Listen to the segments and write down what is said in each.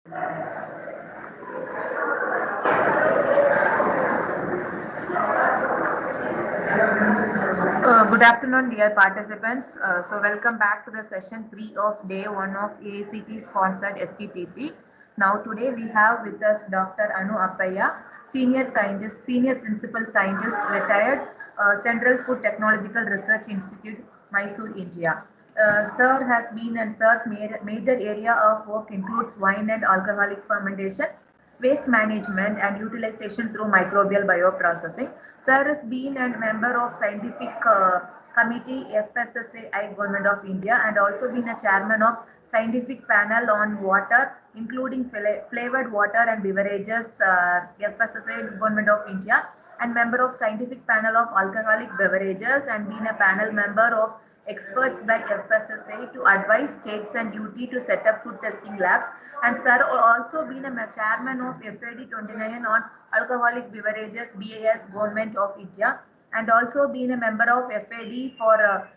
Good afternoon, dear participants. Welcome back to the session 3 of day 1 of AICTE sponsored STTP. Now, today we have with us Dr. Anu Appaiah, Senior Scientist, Senior Principal Scientist, retired, Central Food Technological Research Institute, Mysore, India. Sir has been and Sir's major area of work includes wine and alcoholic fermentation, waste management and utilization through microbial bioprocessing. Sir has been a member of scientific committee FSSAI Government of India and also been a chairman of scientific panel on water including flavored water and beverages FSSAI Government of India and member of scientific panel of alcoholic beverages and been a panel member of experts by FSSA to advise states and UT to set up food testing labs. And Sir also been a chairman of FAD 29 on alcoholic beverages BAS Government of India and also been a member of FAD for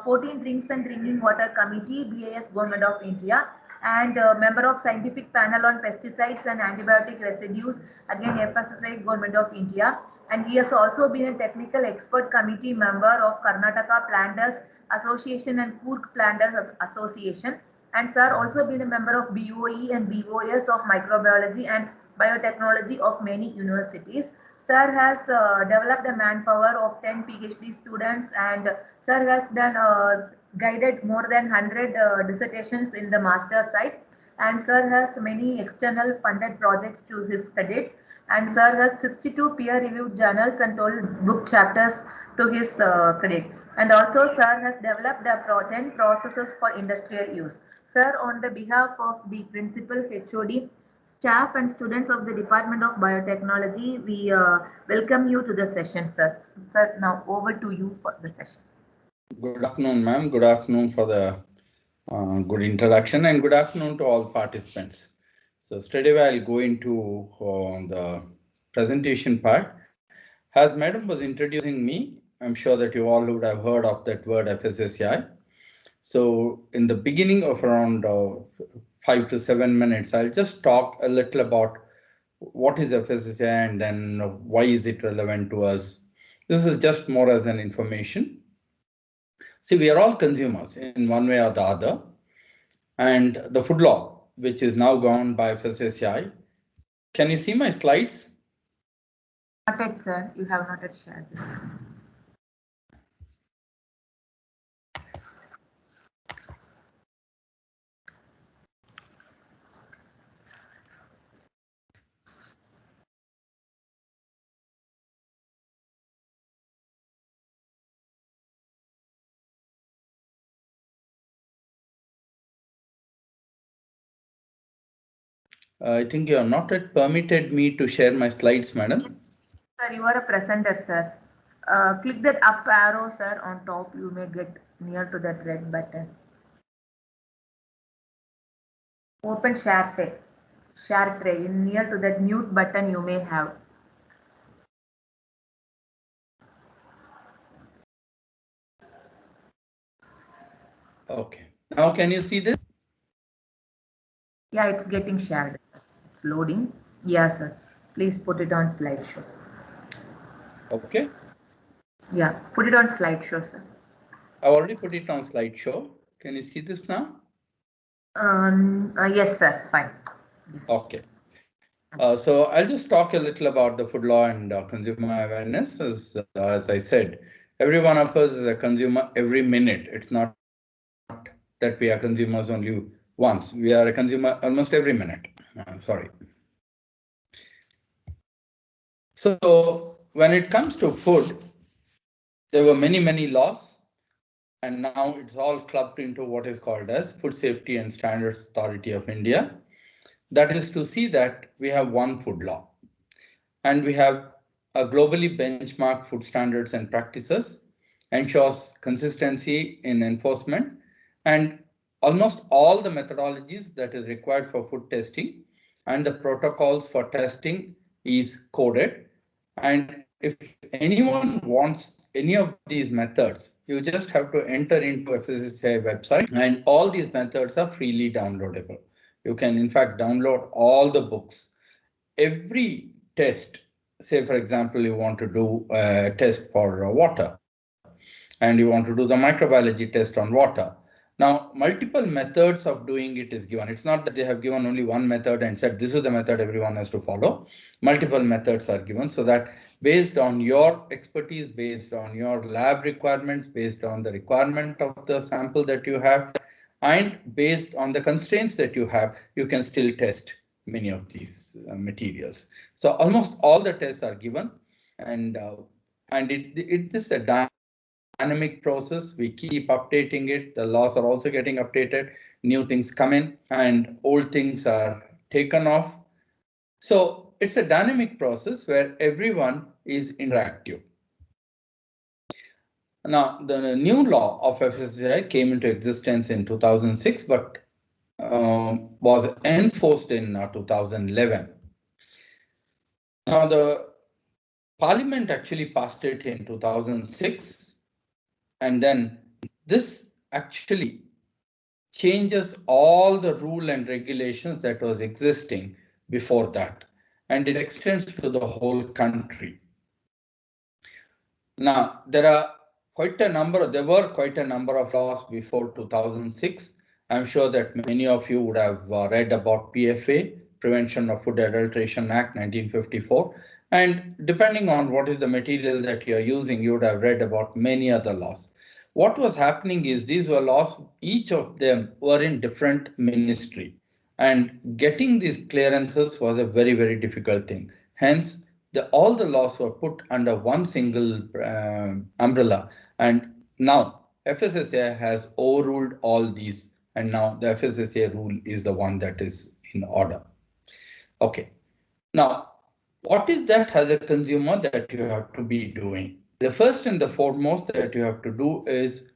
14 Drinks and Drinking Water Committee BAS Government of India and member of scientific panel on pesticides and antibiotic residues again FSSAI Government of India. And he has also been a technical expert committee member of Karnataka Planters Association and Coorg Planters Association. And Sir also been a member of BOE and BOS of microbiology and biotechnology of many universities. Sir has developed a manpower of 10 PhD students and Sir has done guided more than 100 dissertations in the master side. And Sir has many external funded projects to his credits. And Sir has 62 peer-reviewed journals and 12 book chapters to his credit. And also Sir has developed 10 processes for industrial use. Sir, on the behalf of the principal, HOD, staff and students of the Department of Biotechnology, we welcome you to the session, sir. Sir, now over to you for the session. Good afternoon, ma'am. Good afternoon for the good introduction and good afternoon to all participants. So straight away I'll go into the presentation part. As Madam was introducing me, I'm sure that you all would have heard of that word FSSAI. So in the beginning of around 5 to 7 minutes, I'll just talk a little about what is FSSAI and then why is it relevant to us. This is just more as an information. See, we are all consumers in one way or the other. And the food law, which is now governed by FSSAI. Can you see my slides? Not yet, sir. You have not yet shared this. I think you have not yet permitted me to share my slides, madam. Yes. Sir, you are a presenter, sir. Click that up arrow, sir, on top. You may get near to that red button. Open share tray. Share tray. Near to that mute button you may have. Okay. Now can you see this? Yeah, it's getting shared. It's loading. Yeah, sir. Please put it on slideshows. Okay. Yeah, put it on slideshow, sir. I already put it on slideshow. Can you see this now? Yes, sir. Fine. Okay. So I'll just talk a little about the food law and consumer awareness. As I said, every one of us is a consumer every minute. It's not that we are consumers only once. We are a consumer almost every minute. Sorry. So when it comes to food, there were many laws, and now it's all clubbed into what is called as Food Safety and Standards Authority of India. That is to see that we have one food law, and we have a globally benchmarked food standards and practices, ensures consistency in enforcement, and almost all the methodologies that is required for food testing and the protocols for testing is coded. And if anyone wants any of these methods, you just have to enter into FSSAI website, and all these methods are freely downloadable. You can in fact download all the books. Every test, say for example, you want to do a test for water and you want to do the microbiology test on water. Now, multiple methods of doing it is given. It's not that they have given only one method and said this is the method everyone has to follow. Multiple methods are given so that based on your expertise, based on your lab requirements, based on the requirement of the sample that you have, and based on the constraints that you have, you can still test many of these materials. So almost all the tests are given, and it is a dynamic process. We keep updating it. The laws are also getting updated. New things come in and old things are taken off. So it's a dynamic process where everyone is interactive. Now, the new law of FSSAI came into existence in 2006, but was enforced in 2011. Now, the Parliament actually passed it in 2006, and then this actually changes all the rule and regulations that was existing before that, and it extends to the whole country. Now, there were quite a number of laws before 2006. I'm sure that many of you would have read about PFA, Prevention of Food Adulteration Act 1954. And depending on what is the material that you're using, you would have read about many other laws. What was happening is these were laws, each of them were in different ministry. And getting these clearances was a very, very difficult thing. Hence, all the laws were put under one single umbrella, and now FSSAI has overruled all these, and now the FSSAI rule is the one that is in order. Okay, now what is that as a consumer that you have to be doing? The first and the foremost that you have to do is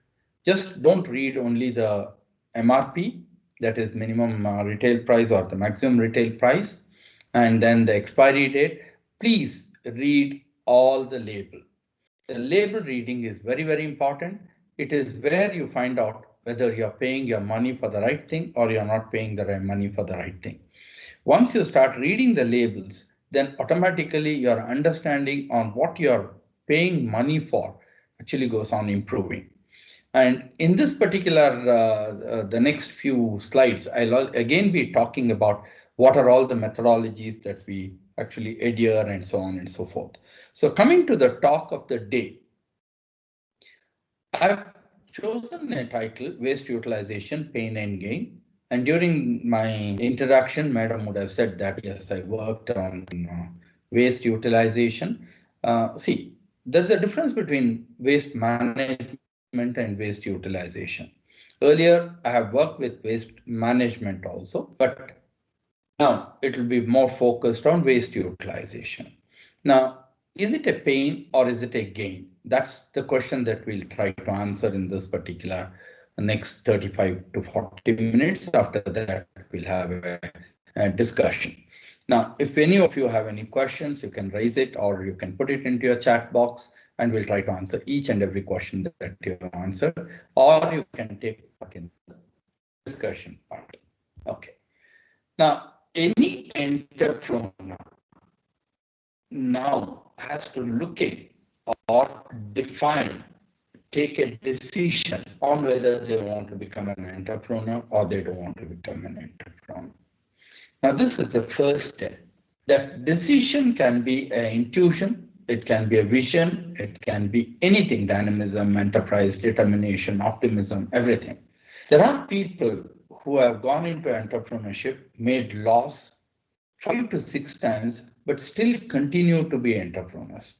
just don't read only the MRP, that is minimum retail price or the maximum retail price, and then the expiry date. Please read all the label. The label reading is very, very important. It is where you find out whether you're paying your money for the right thing or you're not paying the money for the right thing. Once you start reading the labels, then automatically your understanding on what you're paying money for actually goes on improving. And in this particular, the next few slides, I'll again be talking about what are all the methodologies that we actually adhere and so on and so forth. So coming to the talk of the day, I've chosen a title, Waste Utilization, Pain and Gain. And during my introduction, Madam would have said that, yes, I worked on waste utilization. See, there's a difference between waste management and waste utilization. Earlier, I have worked with waste management also, but now it will be more focused on waste utilization. Now, is it a pain or is it a gain? That's the question that we'll try to answer in this particular next 35 to 40 minutes. After that, we'll have a discussion. Now, if any of you have any questions, you can raise it or you can put it into your chat box and we'll try to answer each and every question that you have answered, or you can take part in the discussion part. Okay. Now, any entrepreneur now has to look at or define, take a decision on whether they want to become an entrepreneur or they don't want to become an entrepreneur. Now, this is the first step. That decision can be an intuition, it can be a vision, it can be anything, dynamism, enterprise, determination, optimism, everything. There are people who have gone into entrepreneurship, made loss 5 to 6 times, but still continue to be entrepreneurs.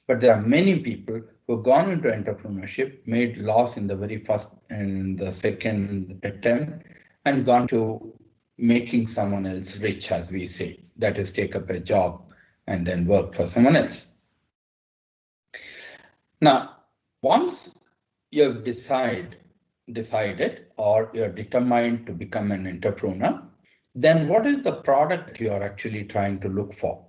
But there are many people who have gone into entrepreneurship, made loss in the very first and the second attempt, and gone to making someone else rich, as we say. That is, take up a job and then work for someone else. Now, once you have decided or you're determined to become an entrepreneur, then what is the product you are actually trying to look for?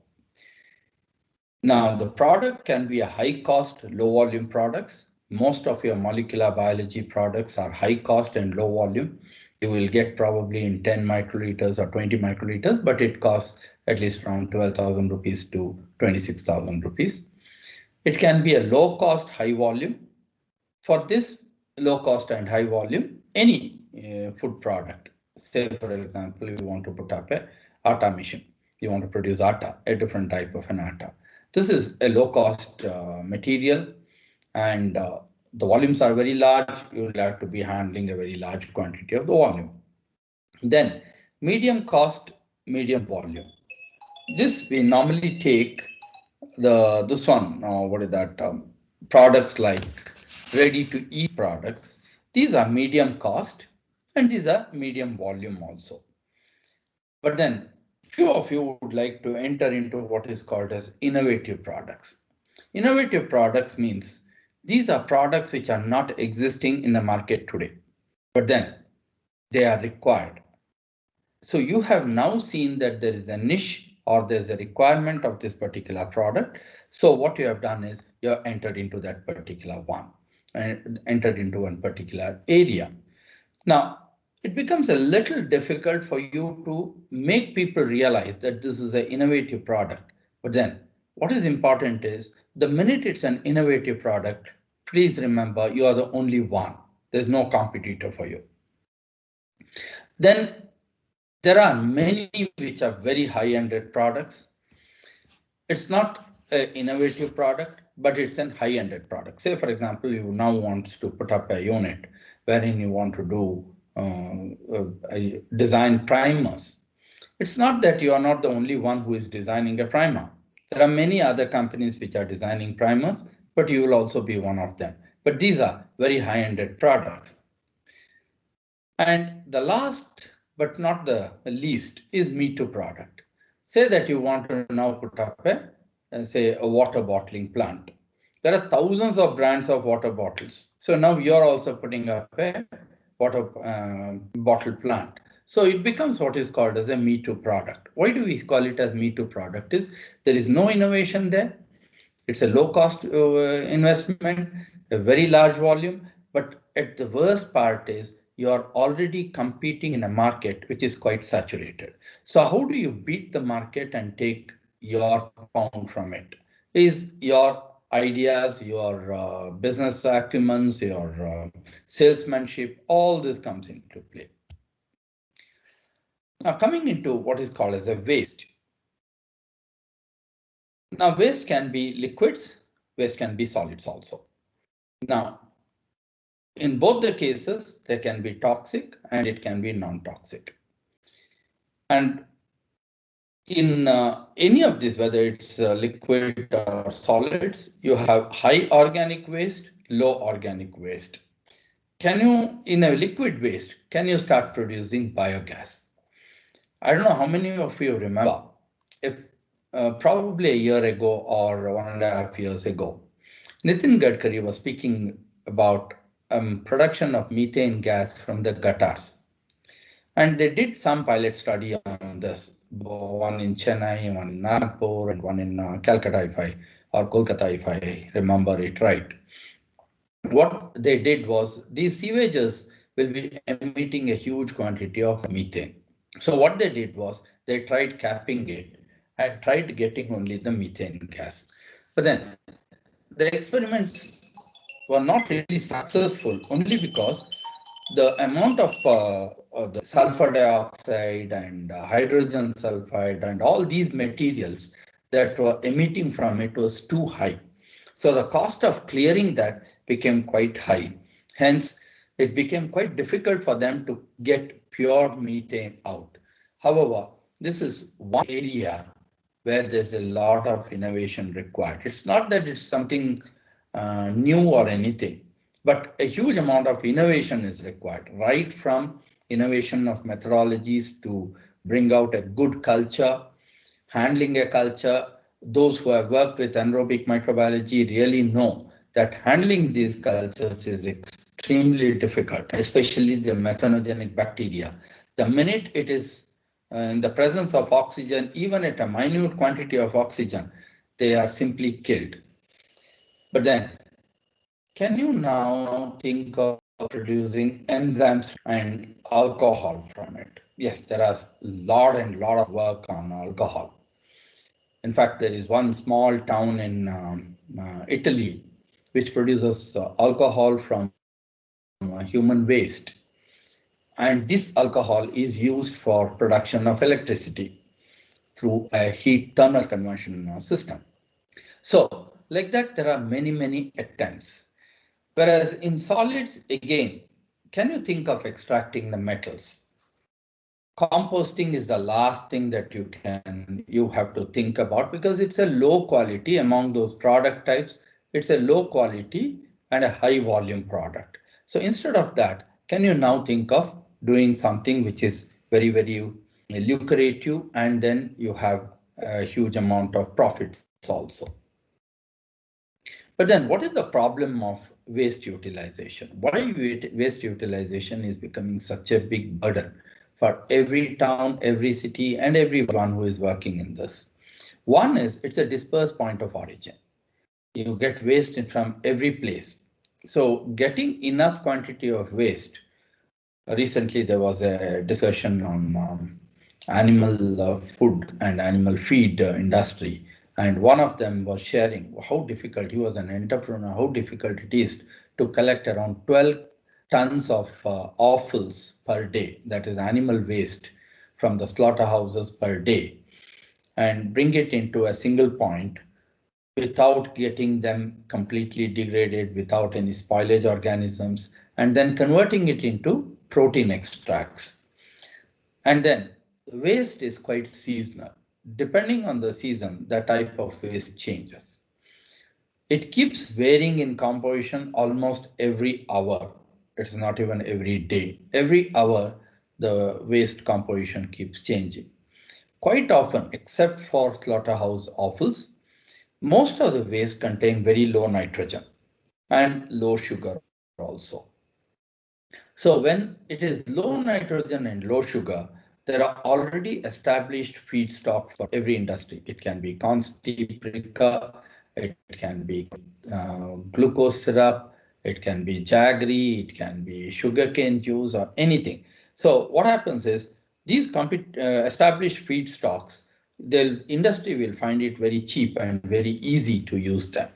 Now, the product can be a high cost, low volume products. Most of your molecular biology products are high cost and low volume. you will get probably in 10 microliters or 20 microliters, but it costs at least around 12,000 rupees to 26,000 rupees. It can be a low cost, high volume. For this low cost and high volume, any food product, say for example, you want to put up a atta machine, you want to produce atta, a different type of an atta. This is a low cost material, and the volumes are very large. You will have to be handling a very large quantity of the volume. Then medium cost, medium volume. This we normally take this one. What is that? Products like ready to eat products. These are medium cost and these are medium volume also. But then few of you would like to enter into what is called as innovative products. Innovative products means these are products which are not existing in the market today, but then they are required. So you have now seen that there is a niche or there's a requirement of this particular product. So what you have done is you have entered into that particular one and entered into one particular area. Now, it becomes a little difficult for you to make people realize that this is an innovative product. But then what is important is the minute it's an innovative product, please remember you are the only one. There's no competitor for you. Then there are many which are very high-ended products. It's not an innovative product, but it's a high-ended product. Say, for example, you now want to put up a unit wherein you want to do design primers. It's not that you are not the only one who is designing a primer. There are many other companies which are designing primers, but you will also be one of them. But these are very high-ended products. And the last but not the least is Me Too product. Say that you want to now put up say a water bottling plant. There are thousands of brands of water bottles. So now you're also putting up a water bottle plant. So it becomes what is called as a Me Too product. Why do we call it as Me Too product? Is there is no innovation there. It's a low cost investment, a very large volume. But at the worst part is you are already competing in a market which is quite saturated. So how do you beat the market and take your pound from it? Is your ideas, your business acumen, your salesmanship, all this comes into play. Now coming into what is called as a waste. Now waste can be liquids, waste can be solids also. Now, in both the cases, there can be toxic and it can be non-toxic. And in any of these, whether it's liquid or solids, you have high organic waste, low organic waste. Can you, in a liquid waste, can you start producing biogas? I don't know how many of you remember, if probably a year ago or 1.5 years ago, Nitin Gadkari was speaking about production of methane gas from the gutters. And they did some pilot study on this, one in Chennai, one in Nagpur, and one in Calcutta, or Kolkata, if I remember it right. What they did was these sewages will be emitting a huge quantity of methane. So what they did was they tried capping it and tried getting only the methane gas. But then the experiments were not really successful only because the amount of the sulfur dioxide and hydrogen sulfide and all these materials that were emitting from it was too high. So the cost of clearing that became quite high. Hence, it became quite difficult for them to get pure methane out. However, this is one area where there's a lot of innovation required. It's not that it's something new or anything, but a huge amount of innovation is required, right from innovation of methodologies to bring out a good culture, handling a culture. Those who have worked with anaerobic microbiology really know that handling these cultures is extremely difficult, especially the methanogenic bacteria. The minute it is in the presence of oxygen, even at a minute quantity of oxygen, they are simply killed. But then, can you now think of producing enzymes and alcohol from it. Yes, there are lot of work on alcohol. In fact, there is one small town in Italy which produces alcohol from human waste. And this alcohol is used for production of electricity through a heat thermal conversion system. So, like that, there are many attempts. Whereas in solids, again, can you think of extracting the metals? Composting is the last thing that you have to think about because it's a low quality among those product types. It's a low quality and a high volume product. So instead of that, can you now think of doing something which is very lucrative and then you have a huge amount of profits also. But then what is the problem of waste utilization? Why waste utilization is becoming such a big burden for every town, every city, and everyone who is working in this? One is it's a dispersed point of origin. You get waste from every place. So getting enough quantity of waste. Recently, there was a discussion on animal food and animal feed industry. And one of them was sharing how difficult, he was an entrepreneur, how difficult it is to collect around 12 tons of offals per day, that is animal waste from the slaughterhouses per day, and bring it into a single point without getting them completely degraded, without any spoilage organisms, and then converting it into protein extracts. And then the waste is quite seasonal. Depending on the season, the type of waste changes. It keeps varying in composition almost every hour. It's not even every day. Every hour, the waste composition keeps changing. Quite often, except for slaughterhouse offals, most of the waste contain very low nitrogen and low sugar also. So when it is low nitrogen and low sugar, there are already established feedstock for every industry. It can be constipica, it can be glucose syrup, it can be jaggery, it can be sugarcane juice or anything. So what happens is these established feedstocks, the industry will find it very cheap and very easy to use them.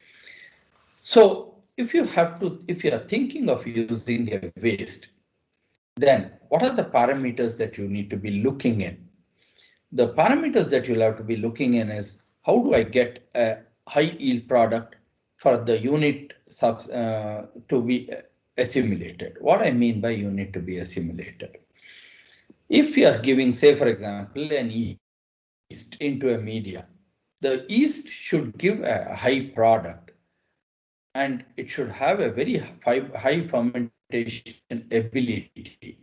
So if you are thinking of using a waste, then what are the parameters that you need to be looking in? The parameters that you'll have to be looking in is how do I get a high yield product for the unit to be assimilated? What I mean by unit to be assimilated. If you are giving, say, for example, an yeast into a media, the yeast should give a high product and it should have a very high fermentation ability.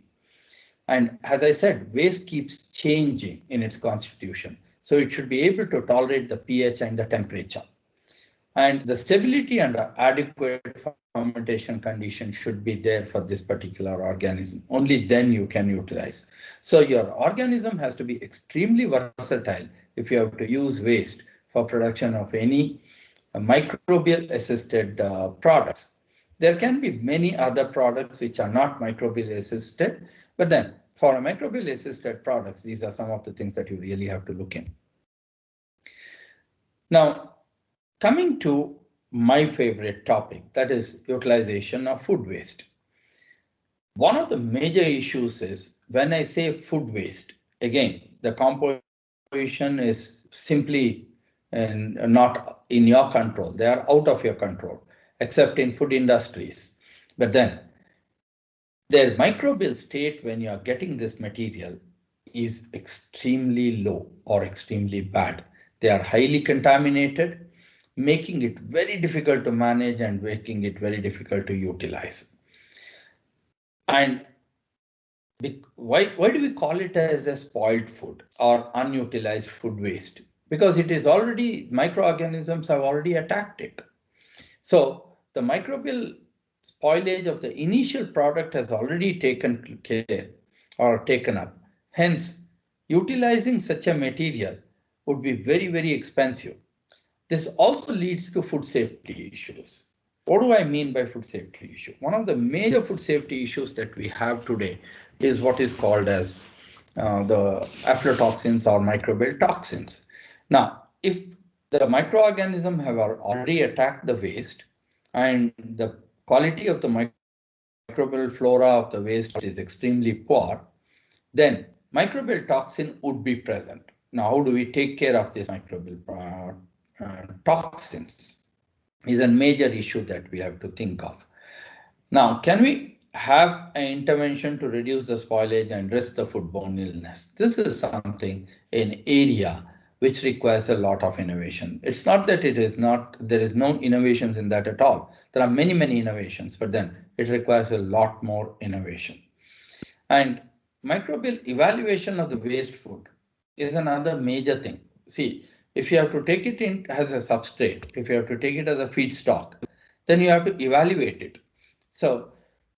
And as I said, waste keeps changing in its constitution. So it should be able to tolerate the pH and the temperature. And the stability and adequate fermentation condition should be there for this particular organism. Only then you can utilize. So your organism has to be extremely versatile if you have to use waste for production of any microbial assisted products. There can be many other products which are not microbial assisted, but then for a microbial assisted products, these are some of the things that you really have to look in. Now, coming to my favorite topic, that is utilization of food waste. One of the major issues is when I say food waste, again, the composition is simply not in your control. They are out of your control, except in food industries. But then their microbial state when you are getting this material is extremely low or extremely bad. They are highly contaminated, making it very difficult to manage and making it very difficult to utilize. And why do we call it as a spoiled food or unutilized food waste? Because it is already, microorganisms have already attacked it. So the microbial spoilage of the initial product has already taken care or taken up. Hence, utilizing such a material would be very expensive. This also leads to food safety issues. What do I mean by food safety issue? One of the major food safety issues that we have today is what is called as the aflatoxins or microbial toxins. Now, if the microorganisms have already attacked the waste and the quality of the microbial flora of the waste is extremely poor, then microbial toxin would be present. Now, how do we take care of these microbial toxins? Is a major issue that we have to think of. Now, can we have an intervention to reduce the spoilage and risk the foodborne illness? This is something, an area which requires a lot of innovation. It's not that there is no innovations in that at all. There are many, many innovations, but then it requires a lot more innovation. And microbial evaluation of the waste food is another major thing. See, if you have to take it in as a substrate, if you have to take it as a feedstock, then you have to evaluate it. So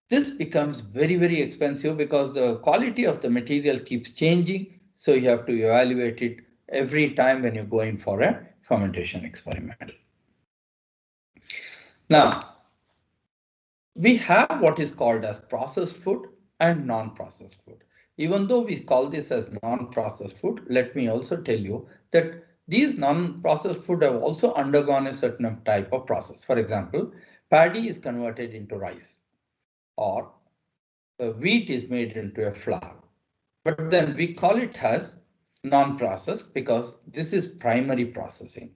this becomes very, very expensive because the quality of the material keeps changing. So you have to evaluate it every time when you go in for a fermentation experiment. Now, we have what is called as processed food and non-processed food. Even though we call this as non-processed food, let me also tell you that these non-processed food have also undergone a certain type of process. For example, paddy is converted into rice, or wheat is made into a flour. But then we call it as non-processed because this is primary processing.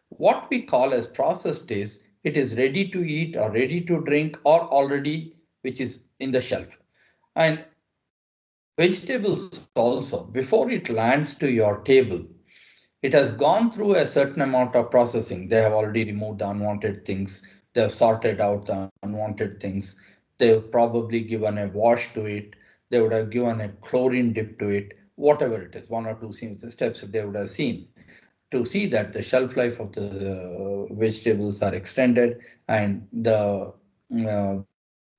What we call as processed is it is ready to eat or ready to drink or already which is in the shelf. And vegetables also, before it lands to your table, it has gone through a certain amount of processing. They have already removed the unwanted things. They have sorted out the unwanted things. They've probably given a wash to it. They would have given a chlorine dip to it, whatever it is, one or two steps they would have seen to see that the shelf life of the vegetables are extended and the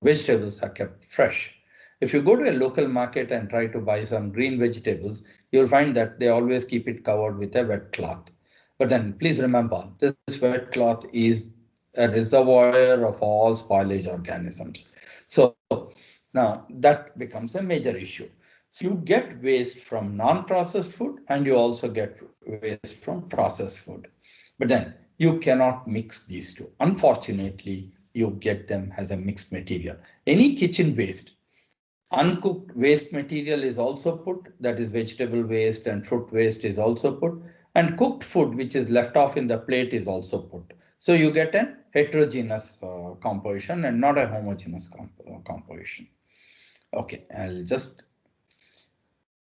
vegetables are kept fresh. If you go to a local market and try to buy some green vegetables, you'll find that they always keep it covered with a wet cloth. But then please remember, this wet cloth is a reservoir of all spoilage organisms. So now that becomes a major issue. So you get waste from non-processed food and you also get waste from processed food. But then you cannot mix these two. Unfortunately, you get them as a mixed material. Any kitchen waste, uncooked waste material is also put, that is vegetable waste and fruit waste is also put, and cooked food which is left off in the plate is also put. So you get an heterogeneous composition and not a homogeneous composition. Okay, I'll just.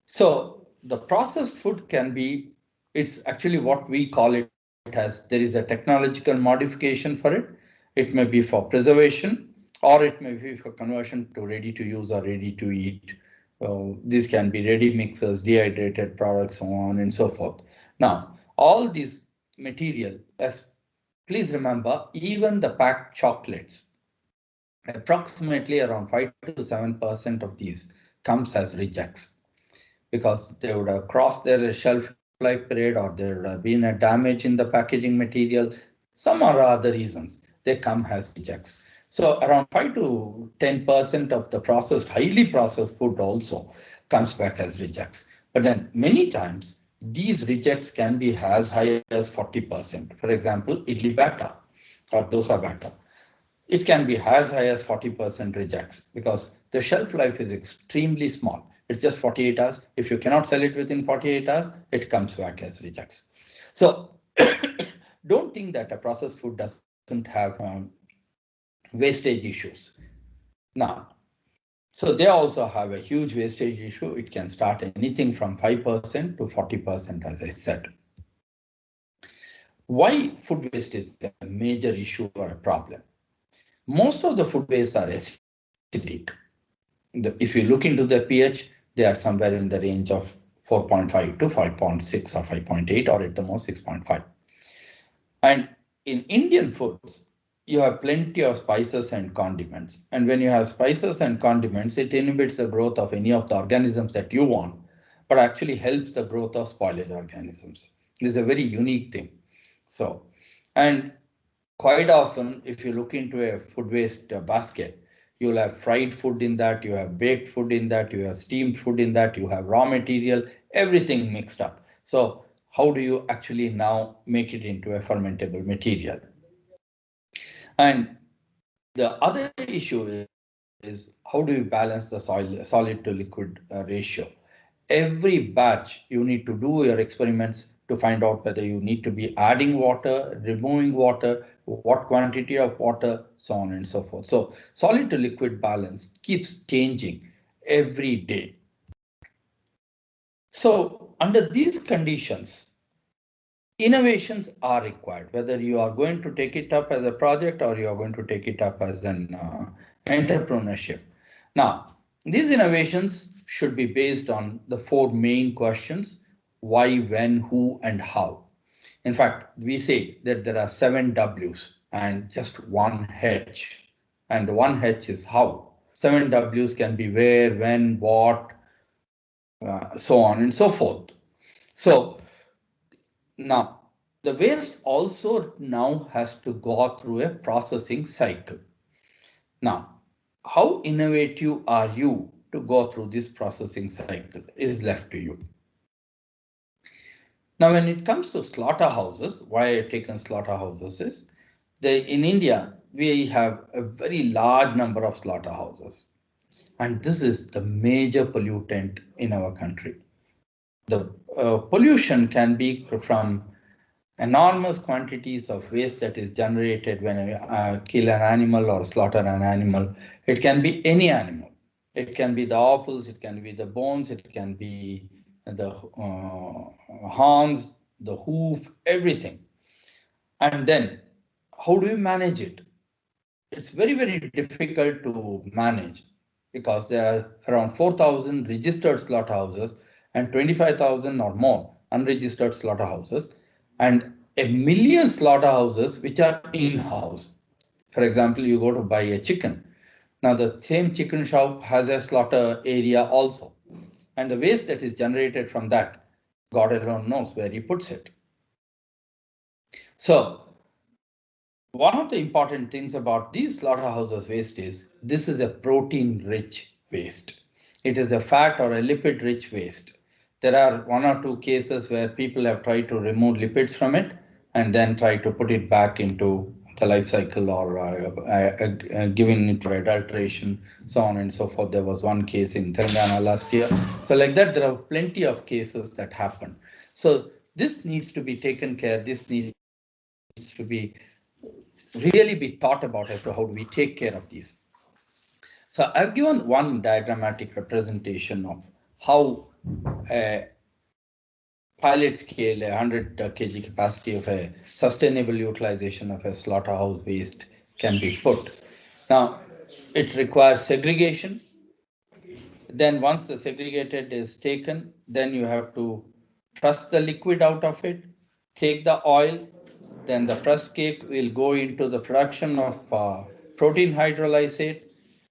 So the processed food can be, it's actually what we call it as, there is a technological modification for it. It may be for preservation or it may be for conversion to ready to use or ready to eat. These can be ready mixers, dehydrated products, so on and so forth. Now, all these material, as please remember, even the packed chocolates, approximately around 5 to 7% of these comes as rejects because they would have crossed their shelf life period or there would have been a damage in the packaging material. Some or other reasons they come as rejects. So around 5 to 10% of the processed, highly processed food also comes back as rejects. But then many times these rejects can be as high as 40%. For example, idli batter or dosa batter. It can be as high as 40% rejects because the shelf life is extremely small. It's just 48 hours. If you cannot sell it within 48 hours, it comes back as rejects. So don't think that a processed food doesn't have wastage issues. Now, so they also have a huge wastage issue. It can start anything from 5% to 40%, as I said. Why food waste is a major issue or a problem? Most of the food waste are acidic. If you look into the pH, they are somewhere in the range of 4.5 to 5.6 or 5.8 or at the most 6.5. And in Indian foods, you have plenty of spices and condiments. And when you have spices and condiments, it inhibits the growth of any of the organisms that you want, but actually helps the growth of spoilage organisms. It is a very unique thing. So, and quite often, if you look into a food waste basket, you'll have fried food in that, you have baked food in that, you have steamed food in that, you have raw material, everything mixed up. So how do you actually now make it into a fermentable material? And the other issue is how do you balance the solid to liquid ratio? Every batch you need to do your experiments to find out whether you need to be adding water, removing water, what quantity of water, so on and so forth. So solid to liquid balance keeps changing every day. So under these conditions, innovations are required, whether you are going to take it up as a project or you are going to take it up as an entrepreneurship. Now, these innovations should be based on the four main questions: why, when, who, and how. In fact, we say that there are 7 W's and just 1 H, and the 1 H is how. 7 W's can be where, when, what, so on and so forth. So now, the waste also now has to go through a processing cycle. Now, how innovative are you to go through this processing cycle is left to you. Now, when it comes to slaughterhouses, why I've taken slaughterhouses is in India, we have a very large number of slaughterhouses. And this is the major pollutant in our country. The pollution can be from enormous quantities of waste that is generated when you kill an animal or slaughter an animal. It can be any animal. It can be the offals, it can be the bones, it can be the horns, the hoof, everything. And then how do you manage it? It's very, very difficult to manage because there are around 4,000 registered slaughterhouses and 25,000 or more unregistered slaughterhouses, and a million slaughterhouses which are in-house. For example, you go to buy a chicken. Now the same chicken shop has a slaughter area also, and the waste that is generated from that, God alone knows where he puts it. So one of the important things about these slaughterhouses waste is this is a protein rich waste. It is a fat or a lipid rich waste. There are 1 or 2 cases where people have tried to remove lipids from it and then try to put it back into the life cycle or giving it to adulteration, so on and so forth. There was one case in Telangana last year. So like that, there are plenty of cases that happen. So this needs to be taken care. This needs to be really be thought about as to how do we take care of these. So I've given one diagrammatic representation of how a pilot scale, a 100 kg capacity of a sustainable utilization of a slaughterhouse waste can be put. Now, it requires segregation. Then once the segregated is taken, then you have to press the liquid out of it, take the oil, then the pressed cake will go into the production of protein hydrolysate.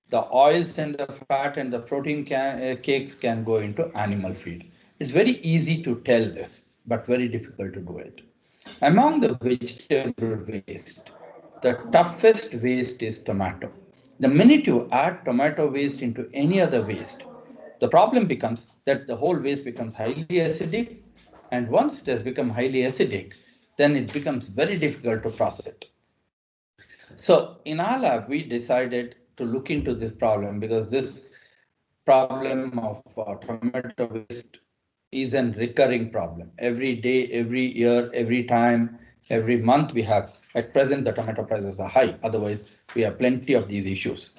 The oils and the fat and the protein cakes can go into animal feed. It's very easy to tell this, but very difficult to do it. Among the vegetable waste, the toughest waste is tomato. The minute you add tomato waste into any other waste, the problem becomes that the whole waste becomes highly acidic. And once it has become highly acidic, then it becomes very difficult to process it. So in our lab, we decided to look into this problem because this problem of tomato waste is a recurring problem. Every day, every year, every time, every month we have. At present, the tomato prices are high. Otherwise, we have plenty of these issues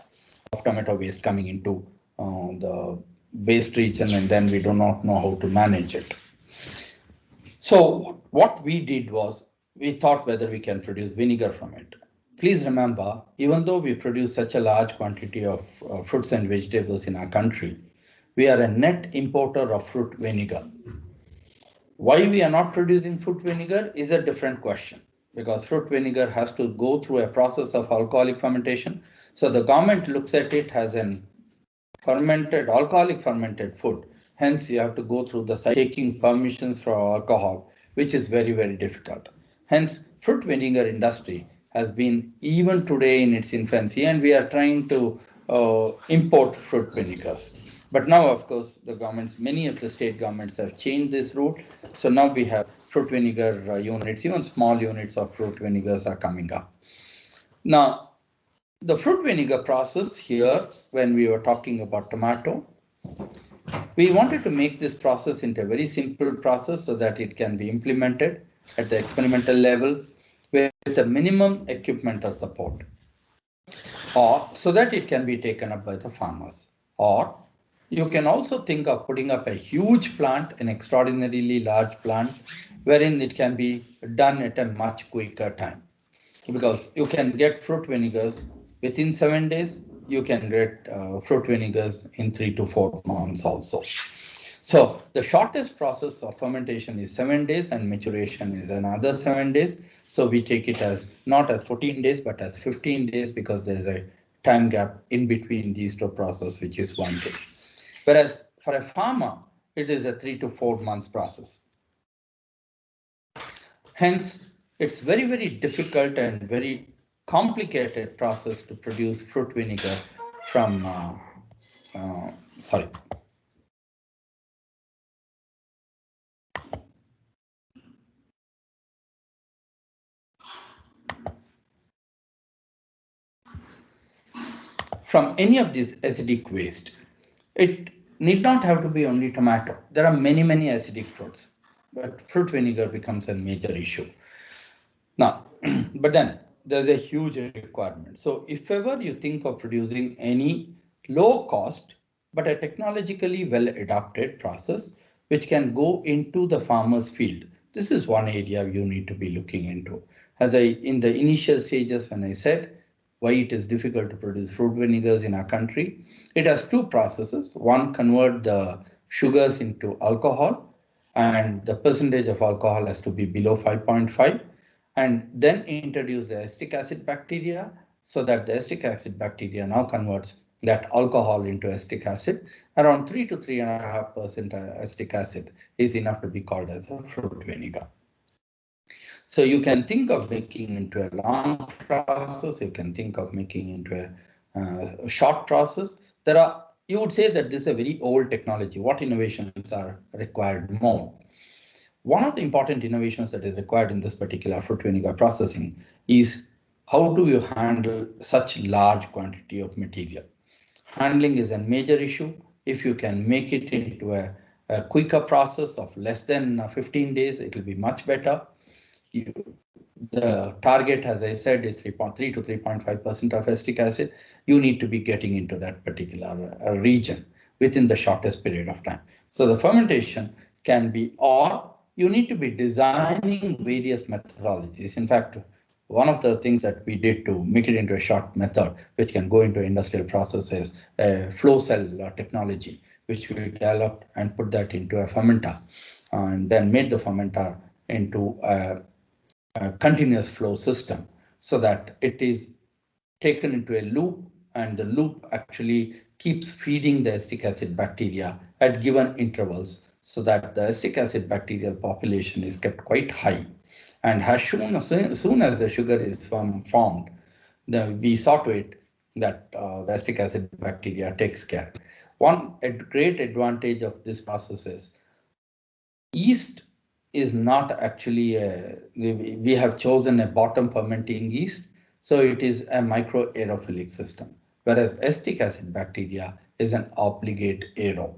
of tomato waste coming into the waste region, and then we do not know how to manage it. So what we did was we thought whether we can produce vinegar from it. Please remember, even though we produce such a large quantity of fruits and vegetables in our country, we are a net importer of fruit vinegar. Why we are not producing fruit vinegar is a different question, because fruit vinegar has to go through a process of alcoholic fermentation. So the government looks at it as an alcoholic fermented food. Hence, you have to go through the taking permissions for alcohol, which is very, very difficult. Hence, fruit vinegar industry has been even today in its infancy, and we are trying to import fruit vinegars. But now, of course, the governments, many of the state governments have changed this route. So now we have fruit vinegar units, even small units of fruit vinegars are coming up. Now, the fruit vinegar process here, when we were talking about tomato, we wanted to make this process into a very simple process so that it can be implemented at the experimental level with a minimum equipmental support, or so that it can be taken up by the farmers. Or you can also think of putting up a huge plant, an extraordinarily large plant, wherein it can be done at a much quicker time. Because you can get fruit vinegars within 7 days, you can get fruit vinegars in 3 to 4 months also. So the shortest process of fermentation is 7 days and maturation is another 7 days. So we take it as not as 14 days, but as 15 days because there's a time gap in between these two processes, which is 1 day. Whereas for a farmer, it is a 3 to 4 months process. Hence, it's very, very difficult and very complicated process to produce fruit vinegar from, sorry. From any of these acidic waste. It need not have to be only tomato. There are many, many acidic fruits, but fruit vinegar becomes a major issue. Now, but then there's a huge requirement. So if ever you think of producing any low cost, but a technologically well adapted process, which can go into the farmer's field, this is one area you need to be looking into. As in the initial stages, when I said why it is difficult to produce fruit vinegars in our country, it has two processes. One, convert the sugars into alcohol, and the percentage of alcohol has to be below 5.5, and then introduce the acetic acid bacteria so that the acetic acid bacteria now converts that alcohol into acetic acid. Around 3 to 3.5% acetic acid is enough to be called as a fruit vinegar. So you can think of making into a long process, you can think of making into a short process. You would say that this is a very old technology. What innovations are required more? One of the important innovations that is required in this particular fruit vinegar processing is how do you handle such large quantity of material? Handling is a major issue. If you can make it into a quicker process of less than 15 days, it will be much better. The target, as I said, is 3.3 to 3.5% of acetic acid. You need to be getting into that particular region within the shortest period of time. So the fermentation can be, or you need to be designing various methodologies. In fact, one of the things that we did to make it into a short method, which can go into industrial processes, flow cell technology, which we developed and put that into a fermenter, and then made the fermenter into a continuous flow system so that it is taken into a loop, and the loop actually keeps feeding the acetic acid bacteria at given intervals so that the acetic acid bacterial population is kept quite high. And as soon as the sugar is formed, then we saw to it that the acetic acid bacteria takes care. A great advantage of this process is yeast is not actually we have chosen a bottom fermenting yeast, so it is a micro aerophilic system, whereas acetic acid bacteria is an obligate aero.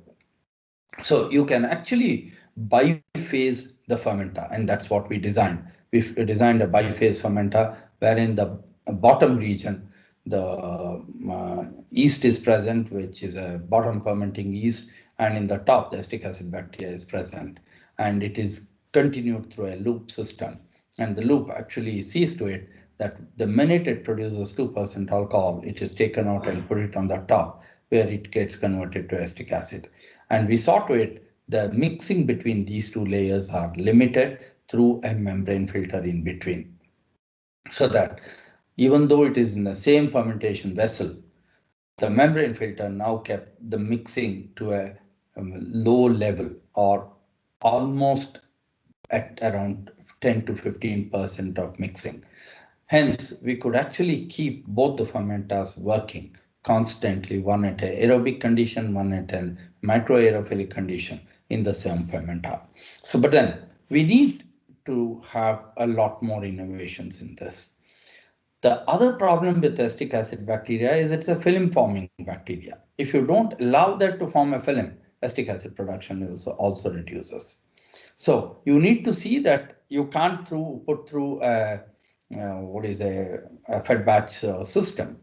So you can actually biphase the fermenter, and that's what we designed. We designed a biphase fermenter wherein the bottom region, the yeast is present, which is a bottom fermenting yeast, and in the top, the acetic acid bacteria is present, and it is continued through a loop system. And the loop actually sees to it that the minute it produces 2% alcohol, it is taken out and put it on the top, where it gets converted to acetic acid. And we saw to it the mixing between these two layers are limited through a membrane filter in between. So that even though it is in the same fermentation vessel, the membrane filter now kept the mixing to a low level, or almost at around 10 to 15% of mixing. Hence, we could actually keep both the fermenters working constantly, one at an aerobic condition, one at a microaerophilic condition in the same fermenter. So, but then we need to have a lot more innovations in this. The other problem with acetic acid bacteria is it's a film forming bacteria. If you don't allow that to form a film, acetic acid production also reduces. So you need to see that you can't put through what is a fed batch system.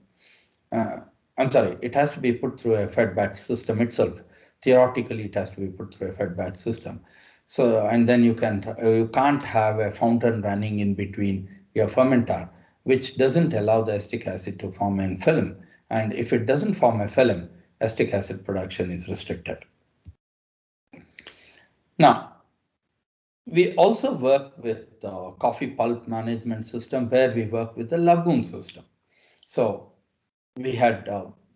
Uh, I'm sorry, it has to be put through a fed batch system itself. Theoretically, it has to be put through a fed batch system. So, and then you can't have a fountain running in between your fermenter, which doesn't allow the acetic acid to form a film. And if it doesn't form a film, acetic acid production is restricted. Now, we also work with the coffee pulp management system where we work with the lagoon system. So we had